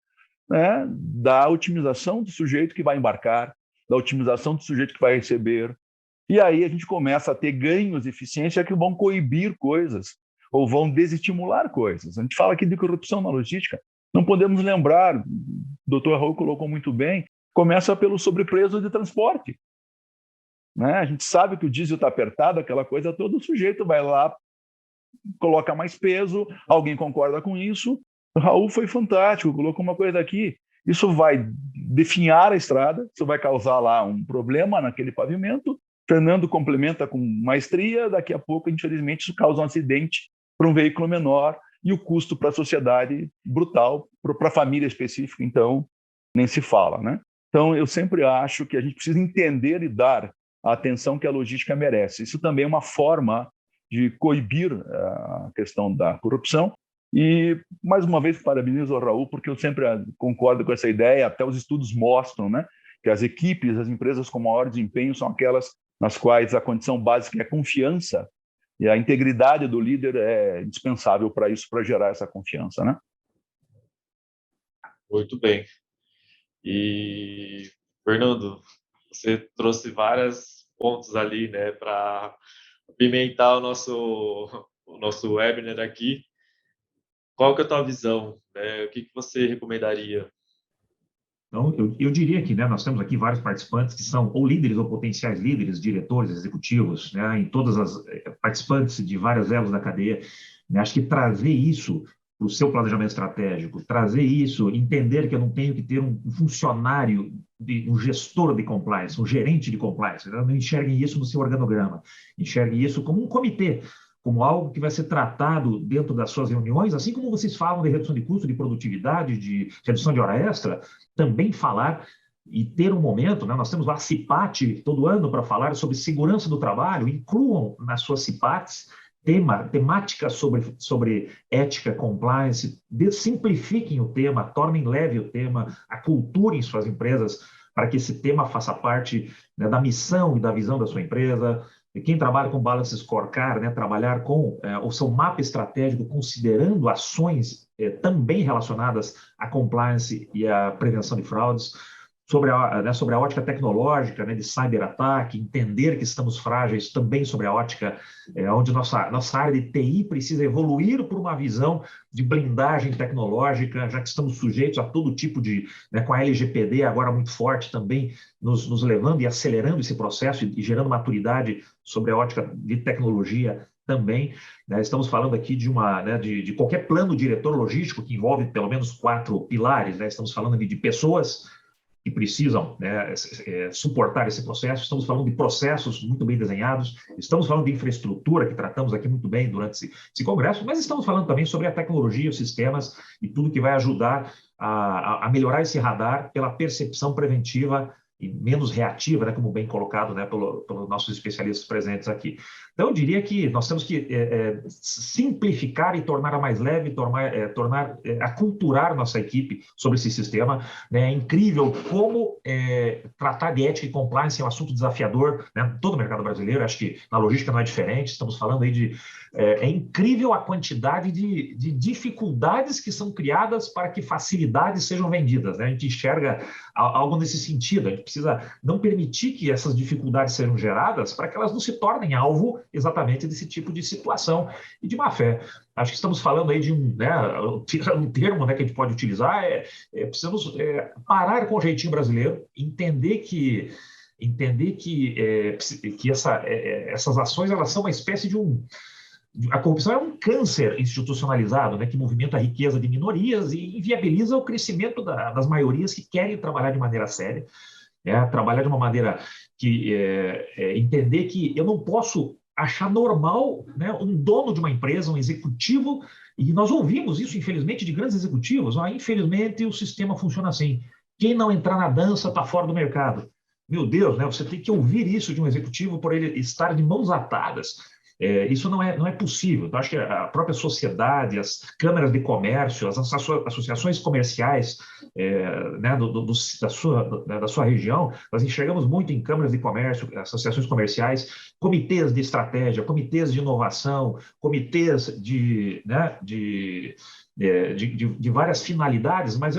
né, da otimização do sujeito que vai embarcar, da otimização do sujeito que vai receber. E aí a gente começa a ter ganhos de eficiência que vão coibir coisas ou vão desestimular coisas. A gente fala aqui de corrupção na logística. Não podemos lembrar, o doutor Raul colocou muito bem, começa pelo sobrepreço de transporte. Né? A gente sabe que o diesel está apertado, aquela coisa toda, o sujeito vai lá, coloca mais peso, alguém concorda com isso. O Raul foi fantástico, colocou uma coisa aqui. Isso vai definhar a estrada, isso vai causar lá um problema naquele pavimento. Fernando complementa com maestria, daqui a pouco, infelizmente, isso causa um acidente para um veículo menor e o custo para a sociedade brutal, para a família específica, então, nem se fala, né? Então, eu sempre acho que a gente precisa entender e dar a atenção que a logística merece. Isso também é uma forma de coibir a questão da corrupção. E, mais uma vez, parabenizo o Raul, porque eu sempre concordo com essa ideia, até os estudos mostram, né, que as equipes, as empresas com maior desempenho são aquelas nas quais a condição básica é a confiança, e a integridade do líder é indispensável para isso, para gerar essa confiança, né? Muito bem. E, Fernando, você trouxe vários pontos ali, né, para pimentar o nosso webinar aqui. Qual que é a tua visão, né? O que que você recomendaria? Então, eu diria que, né, nós temos aqui vários participantes que são ou líderes ou potenciais líderes, diretores, executivos, né, em todas as participantes de vários elos da cadeia. Né, acho que trazer isso para o seu planejamento estratégico, trazer isso, entender que eu não tenho que ter um funcionário, um gestor de compliance, um gerente de compliance. Né, não enxerguem isso no seu organograma, enxerguem isso como um comitê, como algo que vai ser tratado dentro das suas reuniões, assim como vocês falam de redução de custo, de produtividade, de redução de hora extra, também falar e ter um momento, né? Nós temos lá a CIPAT todo ano para falar sobre segurança do trabalho, incluam nas suas CIPATs temática sobre ética, compliance, simplifiquem o tema, tornem leve o tema, aculturem suas empresas para que esse tema faça parte, né, da missão e da visão da sua empresa. E quem trabalha com Balance Scorecard, né, trabalhar com o seu mapa estratégico, considerando ações também relacionadas à compliance e à prevenção de fraudes, sobre a ótica tecnológica, né, de cyberataque, entender que estamos frágeis, também sobre a ótica onde nossa área de TI precisa evoluir por uma visão de blindagem tecnológica, já que estamos sujeitos a todo tipo de, né, com a LGPD agora muito forte também, nos levando e acelerando esse processo e gerando maturidade sobre a ótica de tecnologia também. Né, estamos falando aqui de qualquer plano diretor logístico que envolve pelo menos 4 pilares. Né, estamos falando de pessoas que precisam, né, suportar esse processo. Estamos falando de processos muito bem desenhados, estamos falando de infraestrutura, que tratamos aqui muito bem durante esse congresso, mas estamos falando também sobre a tecnologia, os sistemas e tudo que vai ajudar a melhorar esse radar pela percepção preventiva e menos reativa, né, como bem colocado, né, pelos nossos especialistas presentes aqui. Então, eu diria que nós temos que simplificar e tornar mais leve, aculturar nossa equipe sobre esse sistema. Né? É incrível como tratar de ética e compliance é um assunto desafiador, né? Todo o mercado brasileiro, acho que na logística não é diferente, estamos falando aí de... É incrível a quantidade de dificuldades que são criadas para que facilidades sejam vendidas. Né? A gente enxerga algo nesse sentido, a gente precisa não permitir que essas dificuldades sejam geradas para que elas não se tornem alvo exatamente desse tipo de situação e de má fé. Acho que estamos falando aí de um termo, né, que a gente pode utilizar, precisamos parar com o jeitinho brasileiro, entender que essas ações elas são uma espécie de a corrupção é um câncer institucionalizado, né, que movimenta a riqueza de minorias e inviabiliza o crescimento das maiorias que querem trabalhar de maneira séria, trabalhar de uma maneira que entender que eu não posso achar normal, né, um dono de uma empresa, um executivo, e nós ouvimos isso, infelizmente, de grandes executivos, infelizmente o sistema funciona assim, quem não entrar na dança está fora do mercado. Meu Deus, né, você tem que ouvir isso de um executivo por ele estar de mãos atadas. Isso não é possível. Então, acho que a própria sociedade, as câmaras de comércio, as associações comerciais né, da sua região, nós enxergamos muito em câmaras de comércio, associações comerciais, comitês de estratégia, comitês de inovação, comitês de várias finalidades, mas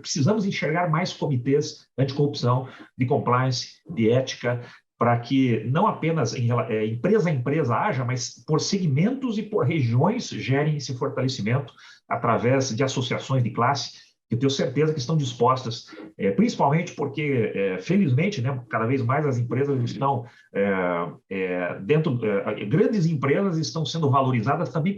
precisamos enxergar mais comitês anticorrupção, de compliance, de ética, para que não apenas empresa a empresa haja, mas por segmentos e por regiões gerem esse fortalecimento através de associações de classe, que eu tenho certeza que estão dispostas, principalmente porque, felizmente, né, cada vez mais as empresas estão grandes empresas estão sendo valorizadas também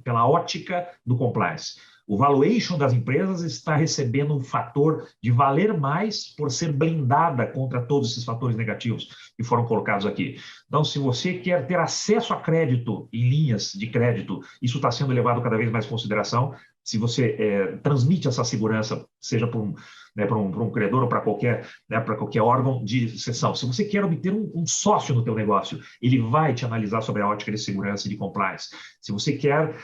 pela ótica do compliance. O valuation das empresas está recebendo um fator de valer mais por ser blindada contra todos esses fatores negativos que foram colocados aqui. Então, se você quer ter acesso a crédito em linhas de crédito, isso está sendo levado cada vez mais em consideração. Se você transmite essa segurança, seja para um credor ou para qualquer órgão de cessão. Se você quer obter um sócio no teu negócio, ele vai te analisar sobre a ótica de segurança e de compliance. Se você quer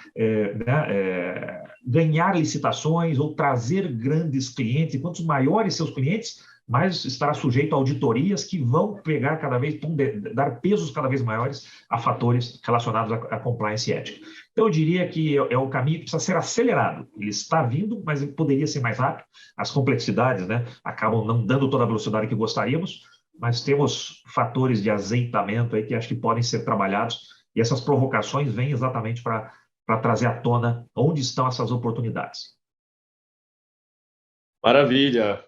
ganhar licitações ou trazer grandes clientes, quanto maiores seus clientes, mais estará sujeito a auditorias que vão pegar dar pesos cada vez maiores a fatores relacionados à compliance ética. Então, eu diria que é o caminho que precisa ser acelerado. Ele está vindo, mas ele poderia ser mais rápido. As complexidades, né, acabam não dando toda a velocidade que gostaríamos, mas temos fatores de azeitamento aí que acho que podem ser trabalhados, e essas provocações vêm exatamente para trazer à tona onde estão essas oportunidades. Maravilha!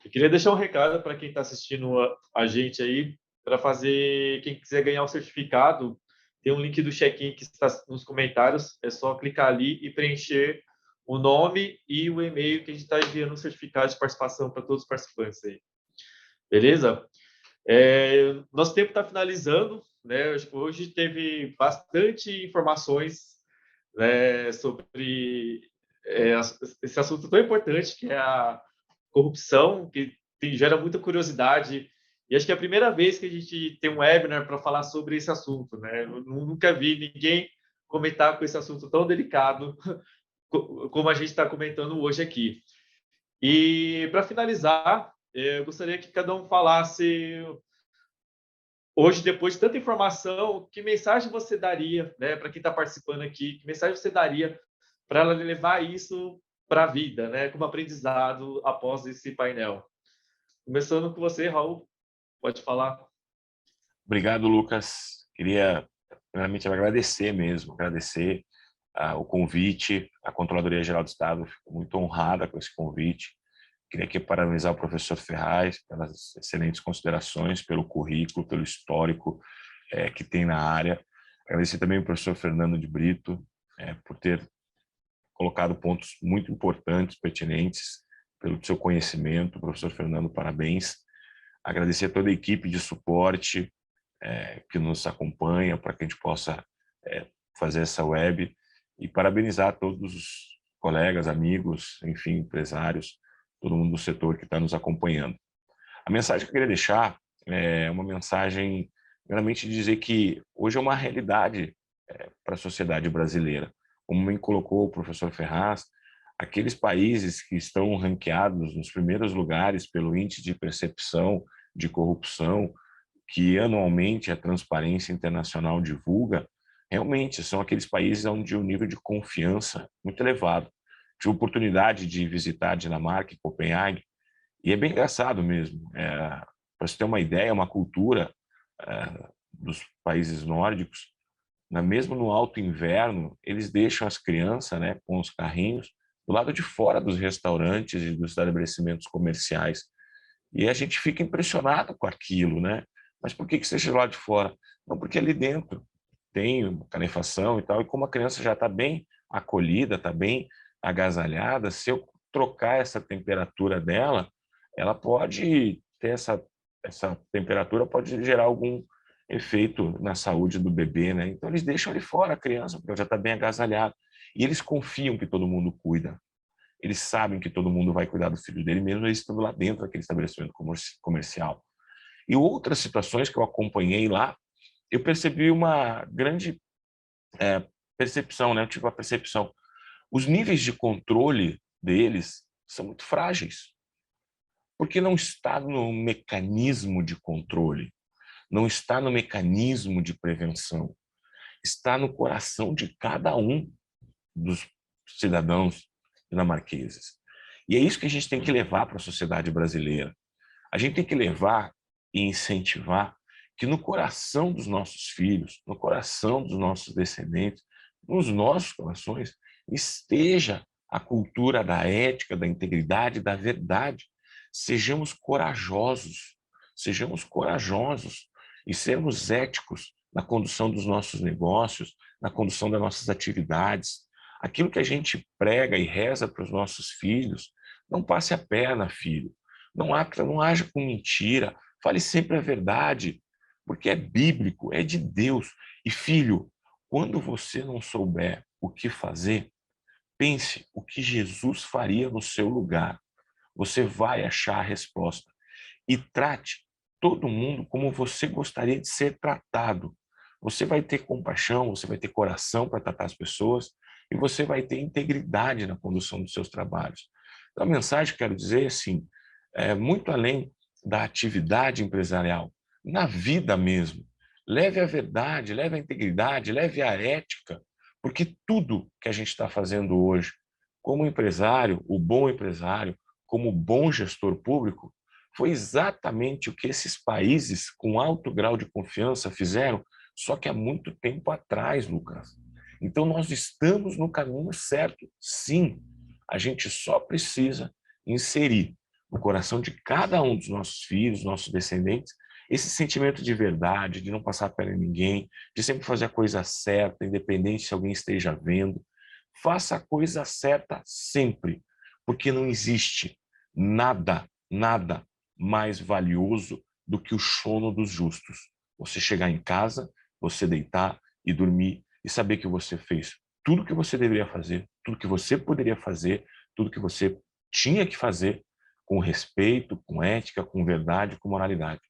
Eu queria deixar um recado para quem está assistindo a gente aí, para fazer, quem quiser ganhar o certificado, tem um link do check-in que está nos comentários, é só clicar ali e preencher o nome e o e-mail que a gente está enviando o certificado de participação para todos os participantes aí. Beleza? Nosso tempo está finalizando, né? Hoje teve bastante informações, né, sobre esse assunto tão importante que é a corrupção, que gera muita curiosidade. E acho que é a primeira vez que a gente tem um webinar para falar sobre esse assunto, né? Eu nunca vi ninguém comentar com esse assunto tão delicado como a gente está comentando hoje aqui. E, para finalizar, eu gostaria que cada um falasse, hoje, depois de tanta informação, que mensagem você daria, né, para quem está participando aqui, que mensagem você daria para ela levar isso para a vida, né, como aprendizado após esse painel? Começando com você, Raul, pode falar. Obrigado, Lucas. Queria, primeiramente, agradecer o convite. A Controladoria Geral do Estado ficou muito honrada com esse convite. Queria aqui parabenizar o professor Ferraz pelas excelentes considerações, pelo currículo, pelo histórico que tem na área. Agradecer também ao professor Fernando de Brito por ter colocado pontos muito importantes, pertinentes, pelo seu conhecimento. Professor Fernando, parabéns. Agradecer a toda a equipe de suporte que nos acompanha para que a gente possa fazer essa web, e parabenizar todos os colegas, amigos, enfim, empresários, todo mundo do setor que está nos acompanhando. A mensagem que eu queria deixar é uma mensagem, primeiramente, de dizer que hoje é uma realidade para a sociedade brasileira. Como me colocou o professor Ferraz, aqueles países que estão ranqueados nos primeiros lugares pelo índice de percepção de corrupção, que anualmente a Transparência Internacional divulga, realmente são aqueles países onde o nível de confiança é muito elevado. Tive a oportunidade de visitar a Dinamarca e Copenhague, e é bem engraçado mesmo. Para você ter uma ideia, uma cultura dos países nórdicos, mesmo no alto inverno, eles deixam as crianças, né, com os carrinhos do lado de fora dos restaurantes e dos estabelecimentos comerciais. E a gente fica impressionado com aquilo, né? Mas por que seja do lado de fora? Não, porque ali dentro tem calefação e tal, e como a criança já está bem acolhida, está bem agasalhada, se eu trocar essa temperatura dela, ela pode ter essa temperatura, pode gerar algum efeito na saúde do bebê, né? Então eles deixam ali fora a criança, porque ela já está bem agasalhada. E eles confiam que todo mundo cuida. Eles sabem que todo mundo vai cuidar do filho dele, mesmo eles estando lá dentro daquele estabelecimento comercial. E outras situações que eu acompanhei lá, eu percebi uma grande percepção, né? Eu tive uma percepção. Os níveis de controle deles são muito frágeis, porque não está no mecanismo de controle, não está no mecanismo de prevenção, está no coração de cada um dos cidadãos dinamarqueses. E é isso que a gente tem que levar para a sociedade brasileira. A gente tem que levar e incentivar que no coração dos nossos filhos, no coração dos nossos descendentes, nos nossos corações, esteja a cultura da ética, da integridade, da verdade. Sejamos corajosos e sermos éticos na condução dos nossos negócios, na condução das nossas atividades. Aquilo que a gente prega e reza para os nossos filhos, não passe a perna, filho. Não haja com mentira, fale sempre a verdade, porque é bíblico, é de Deus. E, filho, quando você não souber o que fazer, pense o que Jesus faria no seu lugar. Você vai achar a resposta. E trate todo mundo como você gostaria de ser tratado. Você vai ter compaixão, você vai ter coração para tratar as pessoas e você vai ter integridade na condução dos seus trabalhos. Então, a mensagem que quero dizer é assim, muito além da atividade empresarial, na vida mesmo. Leve a verdade, leve a integridade, leve a ética, porque tudo que a gente está fazendo hoje, como empresário, o bom empresário, como bom gestor público, foi exatamente o que esses países com alto grau de confiança fizeram, só que há muito tempo atrás, Lucas. Então, nós estamos no caminho certo, sim. A gente só precisa inserir no coração de cada um dos nossos filhos, nossos descendentes, esse sentimento de verdade, de não passar a perna em ninguém, de sempre fazer a coisa certa, independente se alguém esteja vendo. Faça a coisa certa sempre, porque não existe nada mais valioso do que o sono dos justos. Você chegar em casa, você deitar e dormir e saber que você fez tudo o que você deveria fazer, tudo que você poderia fazer, tudo que você tinha que fazer com respeito, com ética, com verdade, com moralidade.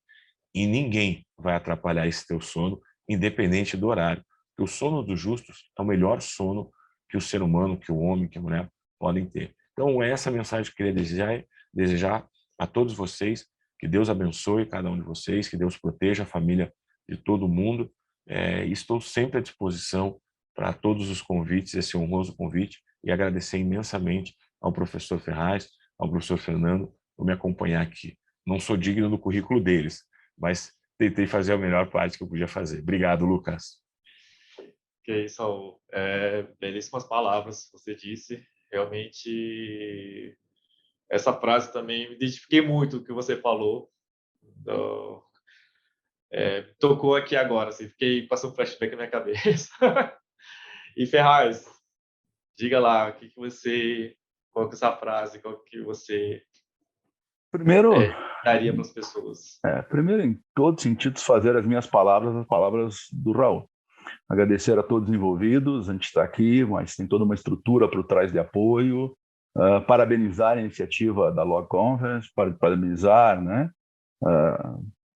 E ninguém vai atrapalhar esse teu sono, independente do horário. Porque o sono dos justos é o melhor sono que o ser humano, que o homem, que a mulher podem ter. Então, essa mensagem que eu queria desejar a todos vocês, que Deus abençoe cada um de vocês, que Deus proteja a família de todo mundo. Estou sempre à disposição para todos os convites, esse honroso convite, e agradecer imensamente ao professor Ferraz, ao professor Fernando, por me acompanhar aqui. Não sou digno do currículo deles, mas tentei fazer a melhor parte que eu podia fazer. Obrigado, Lucas. Que isso, Raul. Belíssimas palavras você disse. Realmente, essa frase também me identifiquei muito com o que você falou. Então, tocou aqui agora, assim, passou um flashback na minha cabeça. E Ferraz, diga lá, qual que é essa frase, qual que você Primeiro, daria para as pessoas? primeiro, em todos os sentidos, fazer as minhas palavras, as palavras do Raul. Agradecer a todos os envolvidos, a gente está aqui, mas tem toda uma estrutura por trás de apoio. Parabenizar a iniciativa da Log Conference, parabenizar, né?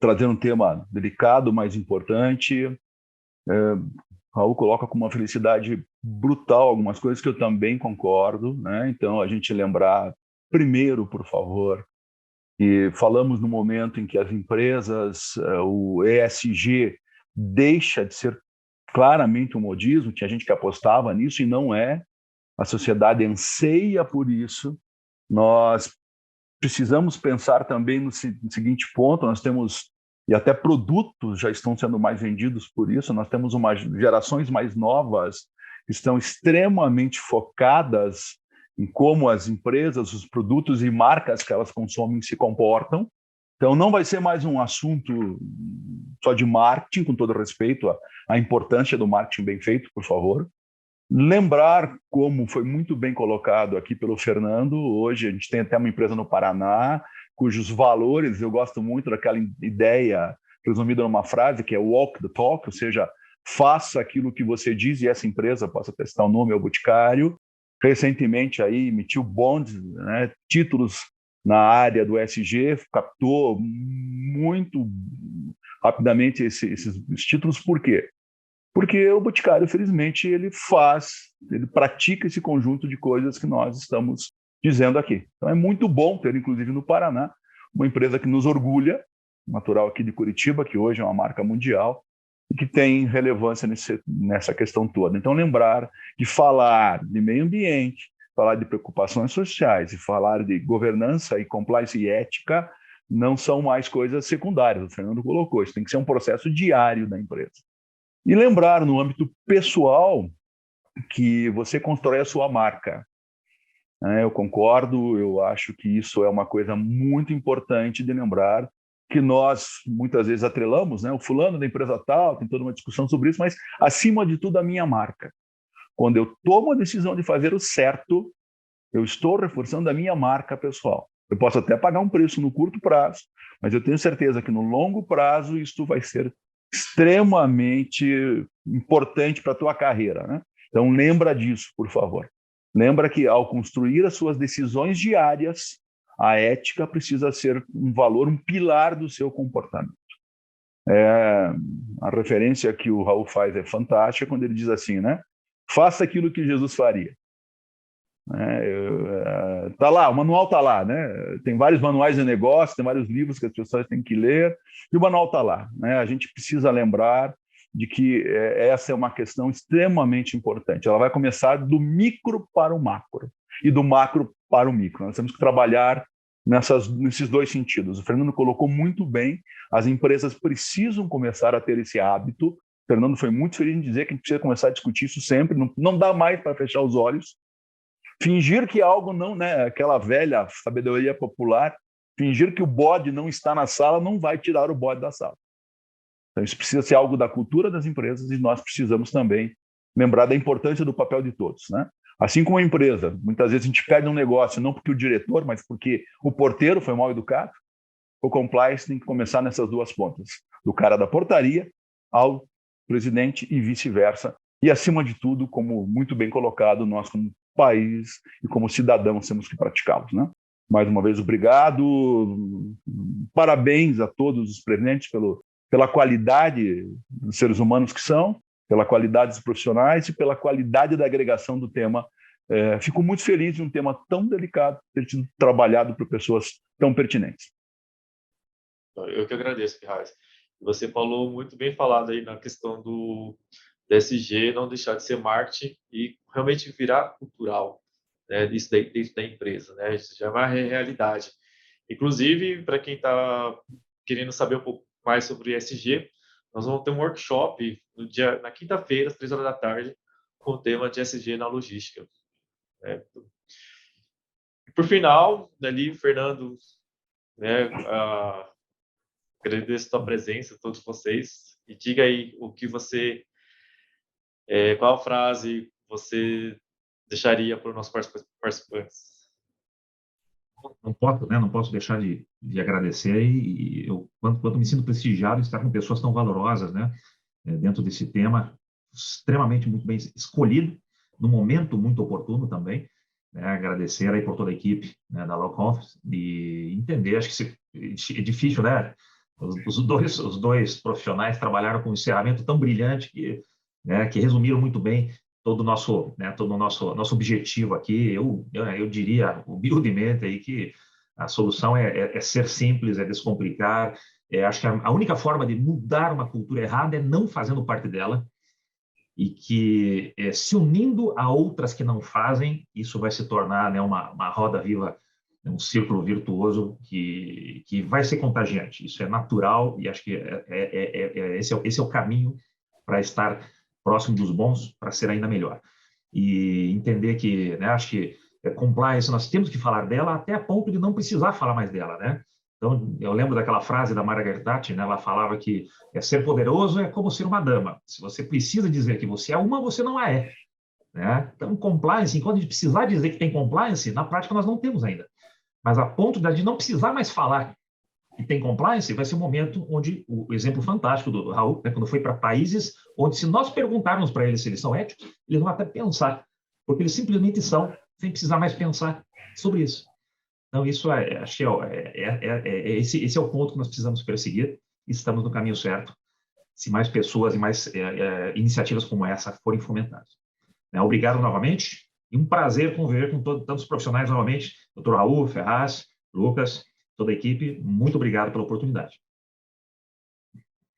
Trazer um tema delicado, mas importante. Raul coloca com uma felicidade brutal algumas coisas que eu também concordo, né? Então, a gente lembrar, primeiro, por favor, que falamos no momento em que as empresas, o ESG, deixa de ser claramente um modismo, tinha gente que apostava nisso e não é. A sociedade anseia por isso. Nós precisamos pensar também no seguinte ponto, nós temos, e até produtos já estão sendo mais vendidos por isso, nós temos gerações mais novas que estão extremamente focadas em como as empresas, os produtos e marcas que elas consomem se comportam. Então, não vai ser mais um assunto só de marketing, com todo respeito à importância do marketing bem feito, por favor. Lembrar, como foi muito bem colocado aqui pelo Fernando, hoje a gente tem até uma empresa no Paraná, cujos valores, eu gosto muito daquela ideia resumida numa frase, que é walk the talk, ou seja, faça aquilo que você diz, e essa empresa, posso testar o nome, é o Boticário. Recentemente aí emitiu bonds, né, títulos na área do ESG, captou muito rapidamente esses títulos. Por quê? Porque o Boticário, felizmente, ele pratica esse conjunto de coisas que nós estamos dizendo aqui. Então é muito bom ter, inclusive no Paraná, uma empresa que nos orgulha, natural aqui de Curitiba, que hoje é uma marca mundial, e que tem relevância nessa questão toda. Então, lembrar de falar de meio ambiente, falar de preocupações sociais e falar de governança e compliance e ética não são mais coisas secundárias, o Fernando colocou, isso tem que ser um processo diário da empresa. E lembrar, no âmbito pessoal, que você constrói a sua marca. Eu concordo, eu acho que isso é uma coisa muito importante de lembrar, que nós muitas vezes atrelamos, né? O fulano da empresa tal, tem toda uma discussão sobre isso, mas acima de tudo a minha marca. Quando eu tomo a decisão de fazer o certo, eu estou reforçando a minha marca pessoal. Eu posso até pagar um preço no curto prazo, mas eu tenho certeza que no longo prazo isso vai ser extremamente importante para a tua carreira, né? Então lembra disso, por favor. Lembra que ao construir as suas decisões diárias, a ética precisa ser um valor, um pilar do seu comportamento. A referência que o Raul faz é fantástica quando ele diz assim, né? Faça aquilo que Jesus faria. né? Tá lá, o manual tá lá, né? Tem vários manuais de negócio, tem vários livros que as pessoas têm que ler, e o manual tá lá, né? A gente precisa lembrar de que essa é uma questão extremamente importante. Ela vai começar do micro para o macro e do macro para o micro. Nós temos que trabalhar nesses dois sentidos. O Fernando colocou muito bem, as empresas precisam começar a ter esse hábito. O Fernando foi muito feliz em dizer que a gente precisa começar a discutir isso sempre, não dá mais para fechar os olhos. Fingir que algo não, né, aquela velha sabedoria popular, fingir que o bode não está na sala não vai tirar o bode da sala. Então isso precisa ser algo da cultura das empresas e nós precisamos também lembrar da importância do papel de todos, né? Assim como a empresa, muitas vezes a gente perde um negócio não porque o diretor, mas porque o porteiro foi mal educado. O compliance tem que começar nessas duas pontas, do cara da portaria ao presidente e vice-versa. E, acima de tudo, como muito bem colocado, nós como país e como cidadãos temos que praticá-los, né? Mais uma vez, obrigado. Parabéns a todos os presentes pela qualidade dos seres humanos que são, pela qualidade dos profissionais e pela qualidade da agregação do tema. Fico muito feliz de um tema tão delicado ter sido trabalhado por pessoas tão pertinentes. Eu que agradeço, Ferraz. Você falou muito bem falado aí na questão do ESG, não deixar de ser marketing e realmente virar cultural, né, isso dentro da empresa, né? Isso já é uma realidade. Inclusive, para quem está querendo saber um pouco mais sobre ESG, nós vamos ter um workshop na quinta-feira, às 3 horas da tarde, com o tema de ESG na logística. Por final, dali, Fernando, né, agradeço a sua presença, todos vocês, e diga aí o que você, qual frase você deixaria para os nossos participantes. Não posso deixar de agradecer, e eu, quando me sinto prestigiado, estar com pessoas tão valorosas, né, dentro desse tema, extremamente muito bem escolhido, no momento muito oportuno também, né, agradecer aí por toda a equipe, né, da Law Conference, e entender, acho que é difícil, né, os dois profissionais trabalharam com um encerramento tão brilhante que resumiram muito bem todo o nosso objetivo aqui. Eu diria humildemente aí que a solução é ser simples, é descomplicar. Acho que a única forma de mudar uma cultura errada é não fazendo parte dela, e que se unindo a outras que não fazem, isso vai se tornar, né, uma roda viva, um círculo virtuoso que vai ser contagiante. Isso é natural, e acho que esse é o caminho para estar próximo dos bons, para ser ainda melhor. E entender que, né, acho que compliance, nós temos que falar dela até a ponto de não precisar falar mais dela, né? Então, eu lembro daquela frase da Margaret Thatcher, né? Ela falava que ser poderoso é como ser uma dama. Se você precisa dizer que você é uma, você não a é, né? Então, compliance, enquanto a gente precisar dizer que tem compliance, na prática nós não temos ainda. Mas a ponto de não precisar mais falar que tem compliance, vai ser um momento onde o exemplo fantástico do Raul, né, quando foi para países onde, se nós perguntarmos para eles se eles são éticos, eles vão até pensar, porque eles simplesmente são, sem precisar mais pensar sobre isso. Então, isso acho que esse é o ponto que nós precisamos perseguir, e estamos no caminho certo, se mais pessoas e mais iniciativas como essa forem fomentadas. Obrigado novamente, e um prazer conviver com tantos profissionais novamente, Dr. Raul, Ferraz, Lucas, toda a equipe. Muito obrigado pela oportunidade.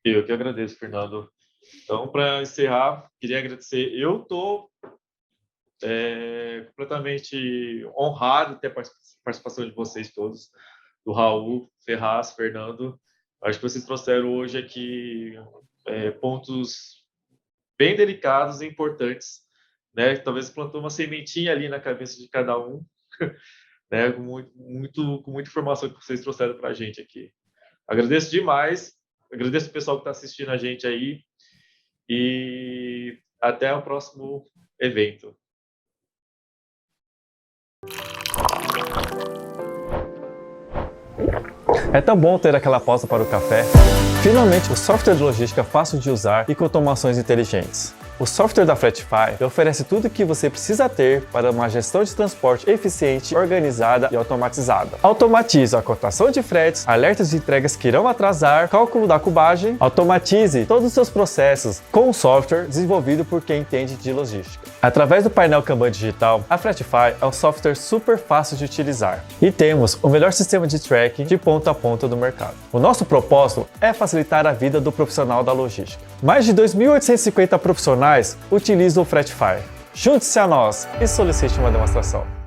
Eu que agradeço, Fernando. Então, para encerrar, queria agradecer. Eu estou completamente honrado de ter a participação de vocês todos, do Raul, Ferraz, Fernando. Acho que vocês trouxeram hoje aqui pontos bem delicados e importantes, né? Talvez plantou uma sementinha ali na cabeça de cada um, né? Com muita informação que vocês trouxeram para a gente aqui. Agradeço demais, agradeço o pessoal que está assistindo a gente aí, e até o próximo evento. É tão bom ter aquela pausa para o café. Finalmente, o software de logística fácil de usar e com automações inteligentes. O software da Fretify oferece tudo o que você precisa ter para uma gestão de transporte eficiente, organizada e automatizada. Automatize a cotação de fretes, alertas de entregas que irão atrasar, cálculo da cubagem. Automatize todos os seus processos com um software desenvolvido por quem entende de logística. Através do painel Kanban digital, a Fretify é um software super fácil de utilizar e temos o melhor sistema de tracking de ponta a ponta do mercado. O nosso propósito é facilitar a vida do profissional da logística. Mais de 2.850 profissionais utilizam o Fretify. Junte-se a nós e solicite uma demonstração.